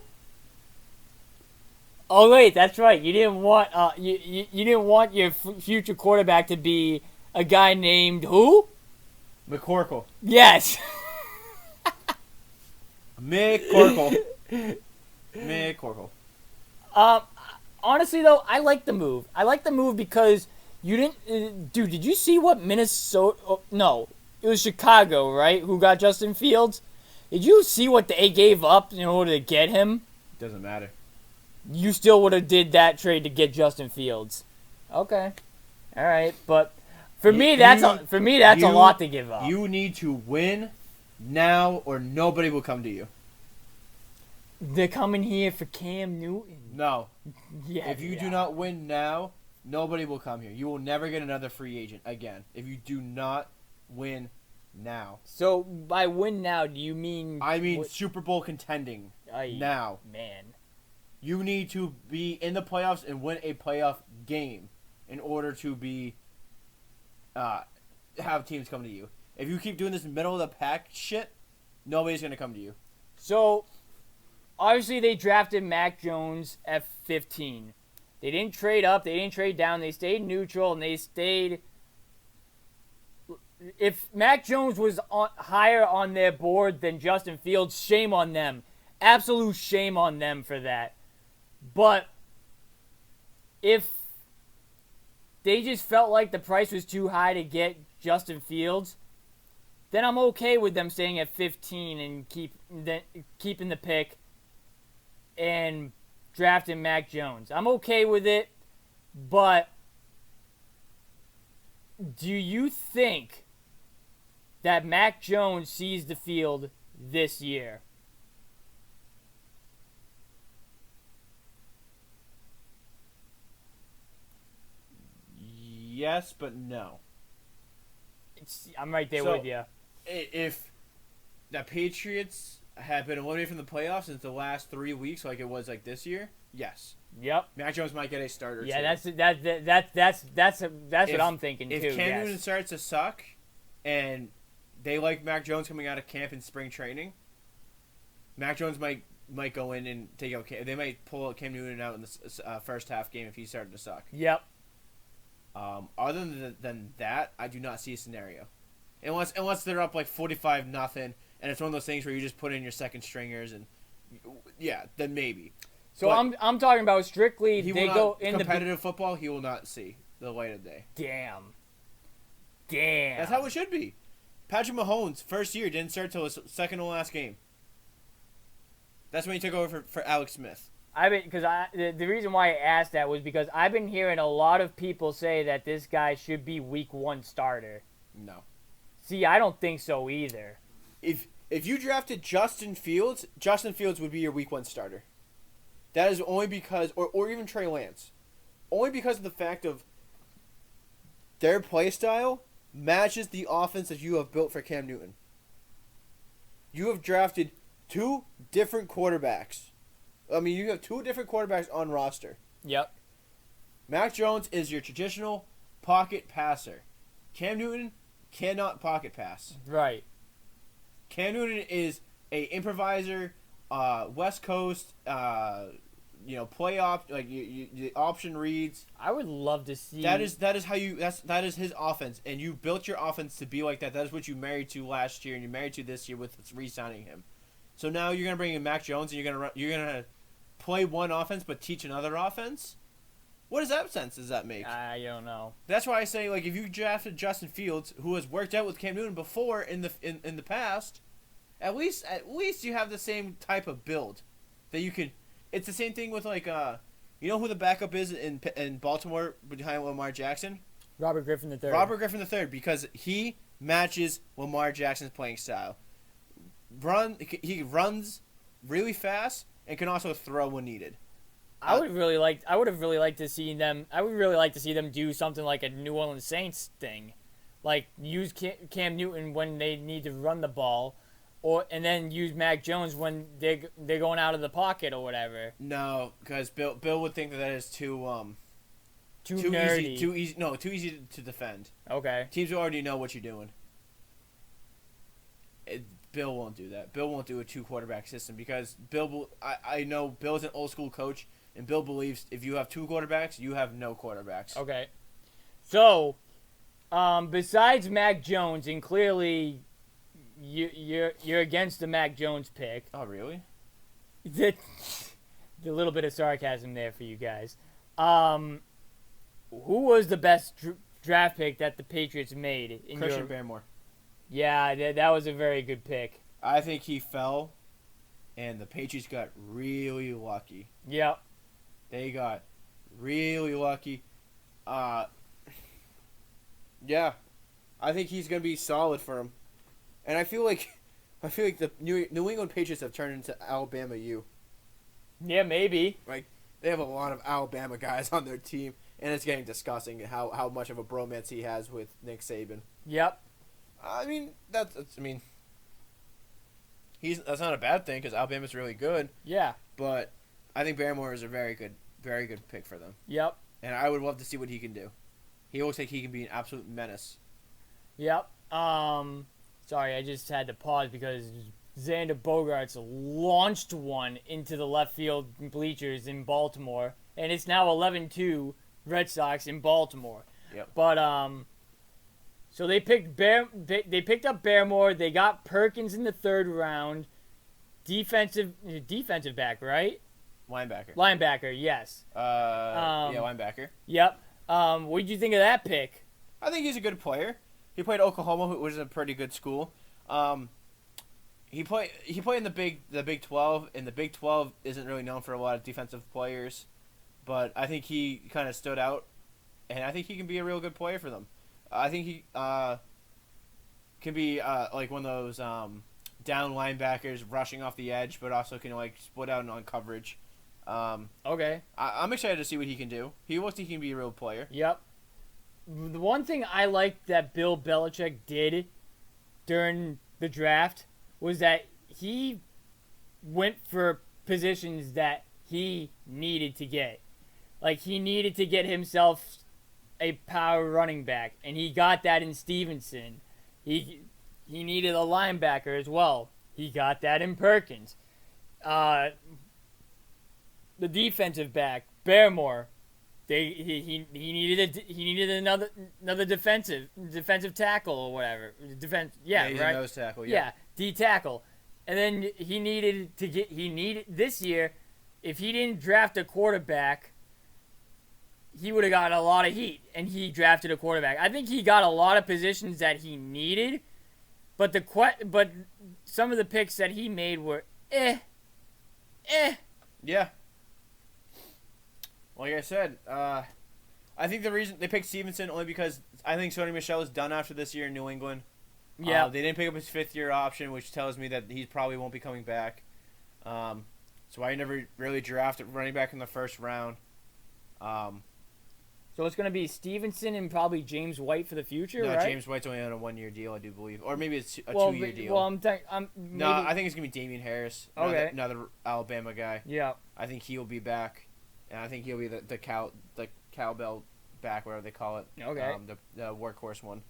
Oh wait, that's right. You didn't want you didn't want your future quarterback to be a guy named who? McCorkle. Yes. Mick Corkle. Mick Corkle. Honestly, though, I like the move. I like the move because you didn't... dude, did you see what Minnesota... Oh, no, it was Chicago, right, who got Justin Fields? Did you see what they gave up in order to get him? Doesn't matter. You still would have did that trade to get Justin Fields. Okay. All right, but for me that's a lot to give up. You need to win now or nobody will come to you. They're coming here for Cam Newton. No. Yeah. If you do not win now, nobody will come here. You will never get another free agent again if you do not win now. So by win now, do you mean? I mean Super Bowl contending now. Man. You need to be in the playoffs and win a playoff game in order to be have teams come to you. If you keep doing this middle of the pack shit, nobody's gonna come to you. So obviously they drafted Mac Jones at 15. They didn't trade up, they didn't trade down, they stayed neutral, and they stayed. If Mac Jones was higher on their board than Justin Fields, shame on them. Absolute shame on them for that. But if they just felt like the price was too high to get Justin Fields, then I'm okay with them staying at 15 and keeping the pick and drafting Mac Jones. I'm okay with it, but do you think that Mac Jones sees the field this year? Yes, but no. I'm right there with you. If the Patriots have been eliminated from the playoffs since the last 3 weeks, like it was like this year, yes. Yep. Mac Jones might get a starter. Yeah, too. that's what I'm thinking too. If Cam Newton starts to suck, and they like Mac Jones coming out of camp in spring training, Mac Jones might go in and take out. They might pull Cam Newton out in the first half game if he started to suck. Yep. Other than that, I do not see a scenario, unless they're up like 45-0, and it's one of those things where you just put in your second stringers and then maybe. So but I'm talking about strictly they go in competitive football. He will not see the light of day. Damn. That's how it should be. Patrick Mahomes first year didn't start till his second to last game. That's when he took over for Alex Smith. The reason why I asked that was because I've been hearing a lot of people say that this guy should be week 1 starter. No. See, I don't think so either. If you drafted Justin Fields would be your week 1 starter. That is only because, or even Trey Lance, only because of the fact of their play style matches the offense that you have built for Cam Newton. You have drafted 2 different quarterbacks. I mean, you have 2 different quarterbacks on roster. Yep. Mac Jones is your traditional pocket passer. Cam Newton cannot pocket pass. Right. Cam Newton is a improviser, West Coast, play the option reads. I would love to see that is his offense, and you built your offense to be like that. That is what you married to last year, and you married to this year with re-signing him. So now you're gonna bring in Mac Jones, and you're gonna play one offense but teach another offense. What sense does that make? I don't know. That's why I say, like, if you drafted Justin Fields, who has worked out with Cam Newton before in the past, at least you have the same type of build that you can. It's the same thing with you know who the backup is in Baltimore behind Lamar Jackson? Robert Griffin III. Robert Griffin III, because he matches Lamar Jackson's playing style. He runs really fast and can also throw when needed. I would have really liked to see them. I would really like to see them do something like a New Orleans Saints thing, like use Cam Newton when they need to run the ball, and then use Mac Jones when they're going out of the pocket or whatever. No, because Bill would think that is too nerdy. too easy to defend. Okay. Teams already know what you're doing. Bill won't do that. Bill won't do a 2-quarterback system because I know Bill's an old school coach. And Bill believes if you have 2 quarterbacks, you have no quarterbacks. Okay. So, besides Mac Jones, and clearly you're against the Mac Jones pick. Oh, really? The little bit of sarcasm there for you guys. Who was the best draft pick that the Patriots made? Christian Barmore. Yeah, that was a very good pick. I think he fell, and the Patriots got really lucky. Yep. They got really lucky. Yeah, I think he's gonna be solid for him, and I feel like the New England Patriots have turned into Alabama U. Yeah, maybe. Like they have a lot of Alabama guys on their team, and it's getting disgusting how much of a bromance he has with Nick Saban. Yep. I mean that's not a bad thing because Alabama's really good. Yeah. But I think Barmore is a very good pick for them. Yep. And I would love to see what he can do. He looks like he can be an absolute menace. Yep. Sorry, I just had to pause because Xander Bogaerts launched one into the left field bleachers in Baltimore, and it's now 11-2 Red Sox in Baltimore. Yep. But so they picked up Barmore. They got Perkins in the third round. Defensive back, right? Linebacker, yes. Linebacker. Yep. What did you think of that pick? I think he's a good player. He played at Oklahoma, which is a pretty good school. He played in the Big 12, and the Big 12 isn't really known for a lot of defensive players, but I think he kind of stood out, and I think he can be a real good player for them. I think he can be like one of those down linebackers rushing off the edge, but also can like split out on coverage. Okay. I'm excited to see what he can do. He looks like he can be a real player. Yep. The one thing I liked that Bill Belichick did during the draft was that he went for positions that he needed to get. Like, he needed to get himself a power running back, and he got that in Stevenson. He needed a linebacker as well. He got that in Perkins. The defensive back, Barmore, he needed another defensive tackle or whatever. He's a nose tackle. Yeah, D tackle. And then he needed this year, if he didn't draft a quarterback, he would have gotten a lot of heat, and he drafted a quarterback. I think he got a lot of positions that he needed, but some of the picks that he made were Yeah. Like I said, I think the reason they picked Stevenson only because I think Sony Michel is done after this year in New England. Yeah. They didn't pick up his fifth-year option, which tells me that he probably won't be coming back. So I never really drafted running back in the first round. So it's going to be Stevenson and probably James White for the future, no, right? James White's only on a 1-year deal, I do believe. Or maybe it's a 2-year deal. Well, No, I think it's going to be Damian Harris. Okay. Another Alabama guy. Yeah. I think he'll be back. And I think he'll be the cowbell back, whatever they call it. Okay. The workhorse one.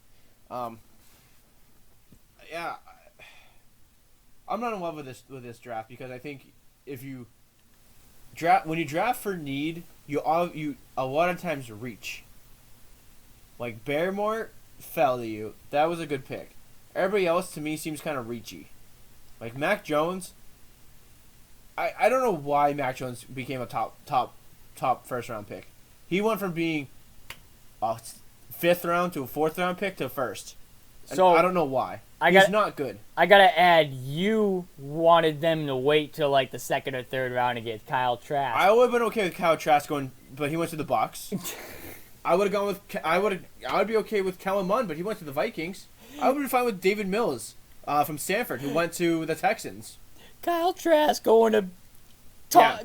Yeah. I'm not in love with this draft because I think if you when you draft for need, you a lot of times reach. Like Barrymore fell to you. That was a good pick. Everybody else to me seems kind of reachy. Like Mac Jones. I don't know why Mac Jones became a top first round pick. He went from being a 5th round to a 4th round pick to first. And So I don't know why. He's not good. I gotta add, you wanted them to wait till like the 2nd or 3rd round to get Kyle Trask. I would have been okay with Kyle Trask going, but he went to the Bucks. I would have gone with. I would be okay with Kellen Mond, but he went to the Vikings. I would be fine with David Mills from Stanford, who went to the Texans. Kyle Trask going to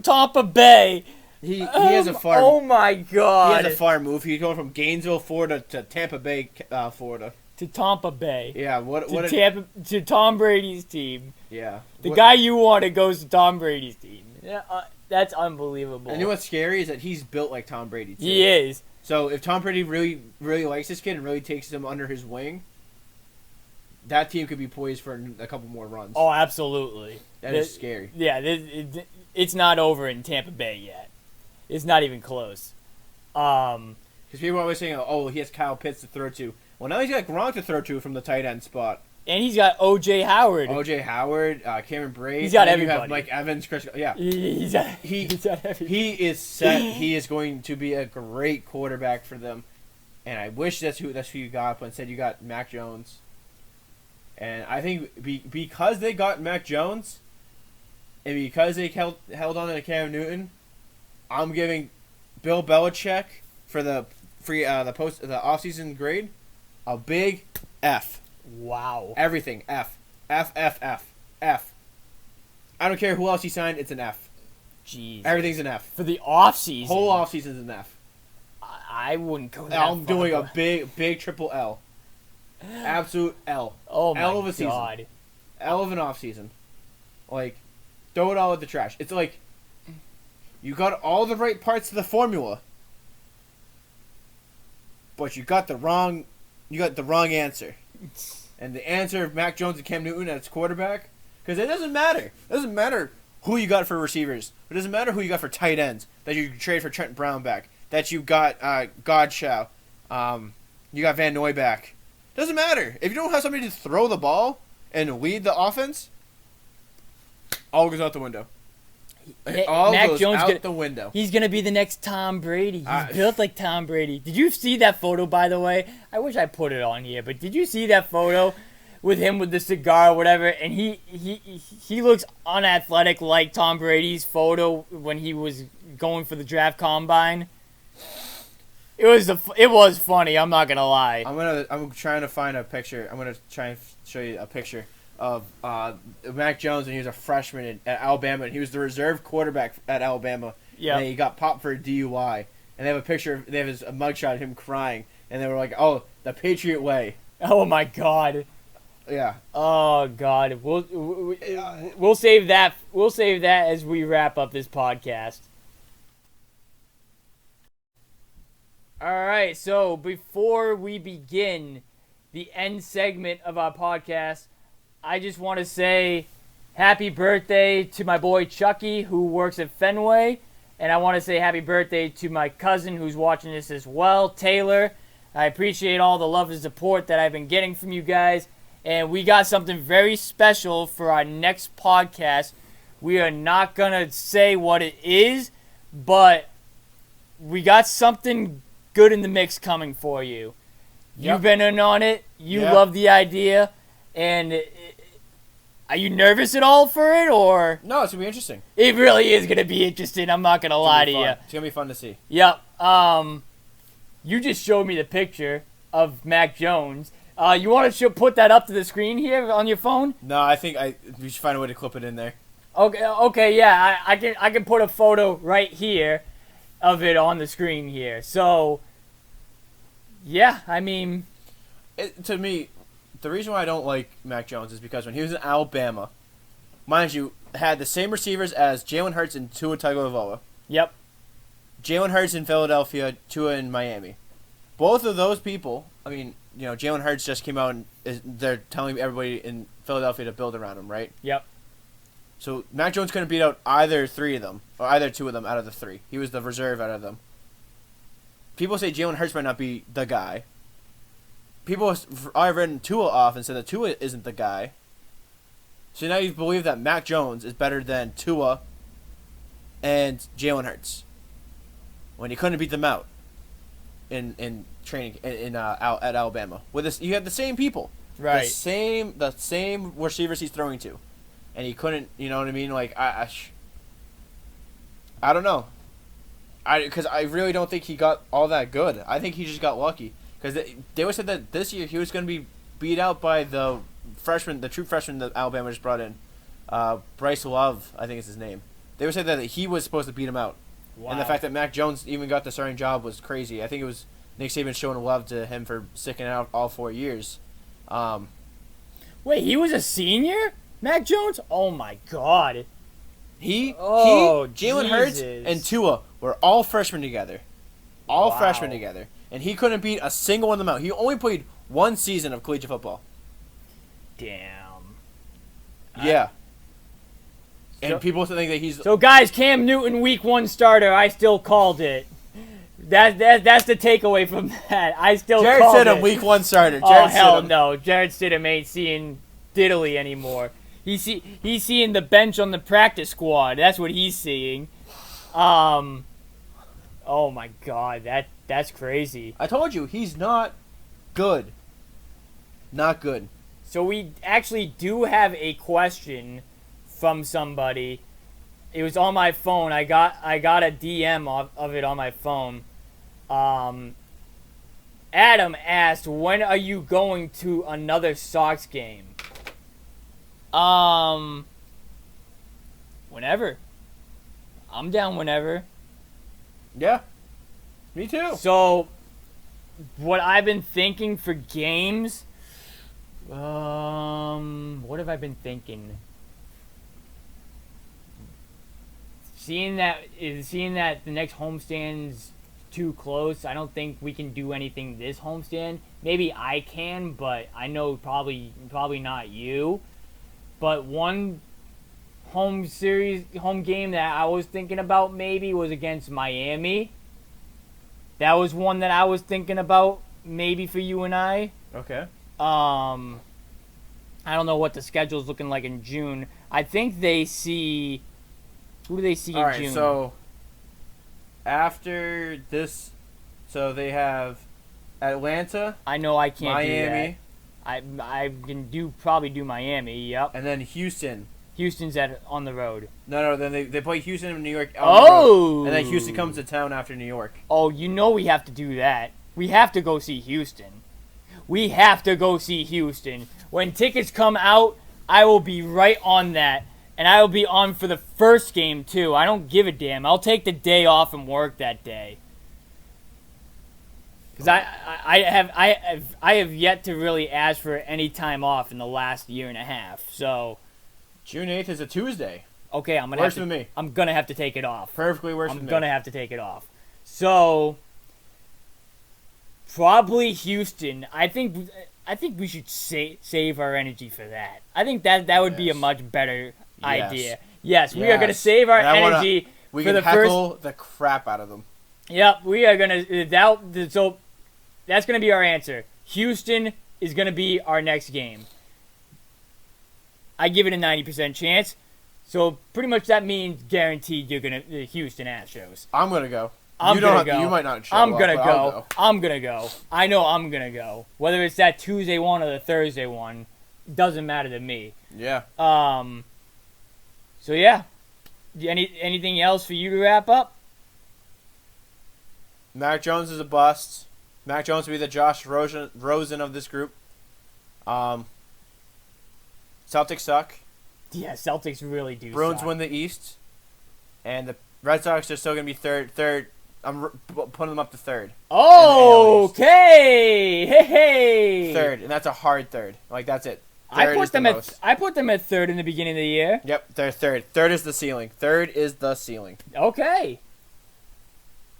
Tampa Bay. He has a far. Oh my God! He has a far move. He's going from Gainesville, Florida, to Tampa Bay, Florida. To Tampa Bay. Yeah. To Tom Brady's team. Yeah. The guy you wanted goes to Tom Brady's team. Yeah, that's unbelievable. And you know what's scary is that he's built like Tom Brady too. He is. So if Tom Brady really, really likes this kid and really takes him under his wing, that team could be poised for a couple more runs. Oh, absolutely. That is scary. Yeah, it's not over in Tampa Bay yet. It's not even close. Because people are always saying, oh, he has Kyle Pitts to throw to. Well, now he's got Gronk to throw to from the tight end spot. And he's got O.J. Howard. O.J. Howard, Cameron Brate. He's got and then everybody. You have Mike Evans, Chris. Yeah. He's got everybody. He is set. He is going to be a great quarterback for them. And I wish that's who you got, but instead you got Mac Jones. And I think because they got Mac Jones, and because they held on to Cam Newton, I'm giving Bill Belichick for the offseason grade a big F. Wow. Everything F. F F F F. I don't care who else he signed. It's an F. Jeez. Everything's an F. For the offseason. Whole offseason's an F. I wouldn't go that I'm far. doing a big triple L. Absolute L. Oh my L of a season. God. L of an off season. Like, throw it all at the trash. It's like you got all the right parts of the formula, but you got the wrong answer. And the answer of Mac Jones and Cam Newton as quarterback, because it doesn't matter. It doesn't matter who you got for receivers. It doesn't matter who you got for tight ends that you trade for Trent Brown back. That you got Godshaw. You got Van Noy back. Doesn't matter. If you don't have somebody to throw the ball and lead the offense, all goes out the window. All Mac goes Jones out the window. He's going to be the next Tom Brady. He's built like Tom Brady. Did you see that photo, by the way? I wish I put it on here, but did you see that photo with him with the cigar or whatever? And he looks unathletic like Tom Brady's photo when he was going for the draft combine. It was funny. I'm not gonna lie. I'm trying to find a picture. I'm gonna try and show you a picture of Mac Jones when he was a freshman at Alabama. And he was the reserve quarterback at Alabama. Yeah. And he got popped for a DUI. And they have a picture. They have a mugshot of him crying. And they were like, "Oh, the Patriot way." Oh my God. Yeah. Oh God. We'll save that. We'll save that as we wrap up this podcast. All right, so before we begin the end segment of our podcast, I just want to say happy birthday to my boy Chucky, who works at Fenway, and I want to say happy birthday to my cousin who's watching this as well, Taylor. I appreciate all the love and support that I've been getting from you guys, and we got something very special for our next podcast. We are not going to say what it is, but we got something good in the mix coming for you. Yep. You've been in on it. You love the idea. And are you nervous at all for it, or? No, it's going to be interesting. It really is going to be interesting. I'm not going to lie to you. It's going to be fun to see. Yep. You just showed me the picture of Mac Jones. You want to put that up to the screen here on your phone? No, I think we should find a way to clip it in there. Okay, yeah. I can put a photo right here of it on the screen here. So, yeah, I mean... To me, the reason why I don't like Mac Jones is because when he was in Alabama, mind you, had the same receivers as Jalen Hurts and Tua Tagovailoa. Yep. Jalen Hurts in Philadelphia, Tua in Miami. Both of those people, I mean, you know, Jalen Hurts just came out and they're telling everybody in Philadelphia to build around him, right? Yep. So Mac Jones couldn't beat out either three of them, or either two of them out of the three. He was the reserve out of them. People say Jalen Hurts might not be the guy. People I've written Tua off and said that Tua isn't the guy. So now you believe that Mac Jones is better than Tua and Jalen Hurts when he couldn't beat them out in training out at Alabama. With this, you have the same people, Right. The same receivers he's throwing to. And he couldn't, you know what I mean? Like, I don't know. Because I really don't think he got all that good. I think he just got lucky. Because they always said that this year he was going to be beat out by the true freshman that Alabama just brought in. Bryce Love, I think is his name. They always said that he was supposed to beat him out. Wow. And the fact that Mac Jones even got the starting job was crazy. I think it was Nick Saban showing love to him for sticking out all 4 years. Wait, he was a senior? Mac Jones? Oh my God. Jalen Hurts Jesus. and Tua were all freshmen together. All Wow. freshmen together. And he couldn't beat a single one of them out. He only played one season of collegiate football. Damn. Yeah. And people think that he's... So, guys, Cam Newton, week 1 starter. I still called it. That's the takeaway from that. I still Jared called Stidham, it. week 1 starter. Oh, Jared hell Stidham. no. Jared Stidham ain't seeing diddly anymore. He's seeing the bench on the practice squad. That's what he's seeing. Oh my God, that's crazy. I told you, he's not good. Not good. So we actually do have a question from somebody. It was on my phone. I got a DM of it on my phone. Adam asked, when are you going to another Sox game? Whenever. I'm down whenever. Yeah. Me too. So, what I've been thinking for games, what have I been thinking? Seeing that the next homestand's too close, I don't think we can do anything this homestand. Maybe I can, but I know probably not you. But one home game that I was thinking about maybe was against Miami. That was one that I was thinking about maybe for you and I. Okay. I don't know what the schedule's looking like in June. I think they see... Who do they see in June? So after this, so they have Atlanta. I know I can't Miami, do that. I can probably do Miami. Yep. and then Houston. Houston's on the road. No. Then they play Houston and New York. On the road, and then Houston comes to town after New York. Oh, you know we have to do that. We have to go see Houston. We have to go see Houston. When tickets come out, I will be right on that. And I will be on for the first game, too. I don't give a damn. I'll take the day off and work that day. Because I have yet to really ask for any time off in the last year and a half. So June 8th is a Tuesday. okay, I'm Worse than me. I'm gonna have to take it off. Perfectly worse than I'm me. gonna have to take it off. So probably Houston. I think we should save our energy for that. I think that would be a much better idea. Yes, we are going to save our energy we for can the heckle the crap out of them. Yep, we are going to... So that's going to be our answer. Houston is going to be our next game. I give it a 90% chance. So pretty much that means guaranteed you're going to... Houston Astros. I'm going to go. I'm going to go. You might not show I'm up, going to but go. I'll go. I'm going to go. I know I'm going to go. Whether it's that Tuesday one or the Thursday one, doesn't matter to me. Yeah. So yeah, anything else for you to wrap up? Mac Jones is a bust. Mac Jones will be the Josh Rosen of this group. Celtics suck. Yeah, Celtics really do. Bruins suck. win the East, and the Red Sox are still going to be third. I'm putting them up to third. Okay, hey. Third, and that's a hard third. Like that's it. I put them at third in the beginning of the year. Yep, they're third. Third is the ceiling. Third is the ceiling. Okay.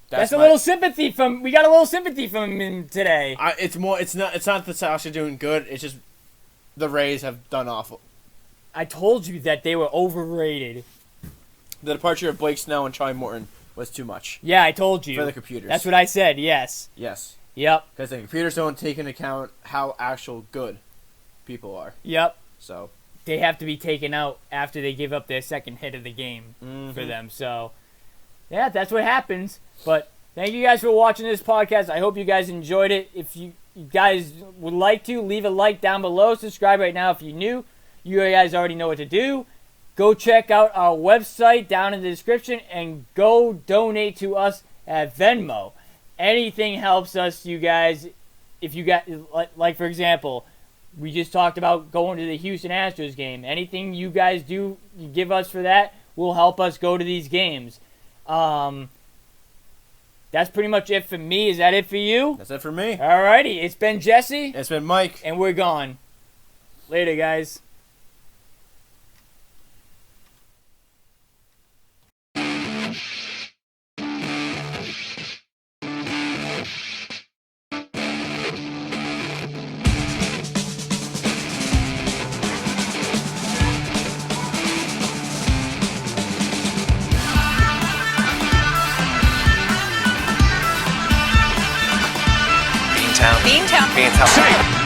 That's a little sympathy from. We got a little sympathy from him today. It's more. It's not the Sox are doing good. It's just the Rays have done awful. I told you that they were overrated. The departure of Blake Snell and Charlie Morton was too much. Yeah, I told you. For the computers. That's what I said. Yes. Yes. Yep. Because the computers don't take into account how actual good people are. Yep. So they have to be taken out after they give up their second hit of the game for them. So, yeah, that's what happens. But thank you guys for watching this podcast. I hope you guys enjoyed it. If you guys would like to, leave a like down below. Subscribe right now if you're new. You guys already know what to do. Go check out our website down in the description and go donate to us at Venmo. Anything helps us, you guys. If you got, like for example, we just talked about going to the Houston Astros game. Anything you guys do, you give us for that, will help us go to these games. That's pretty much it for me. Is that it for you? that's it for me. Alrighty, it's been Jesse. It's been Mike. And we're gone. Later, guys. Beantown.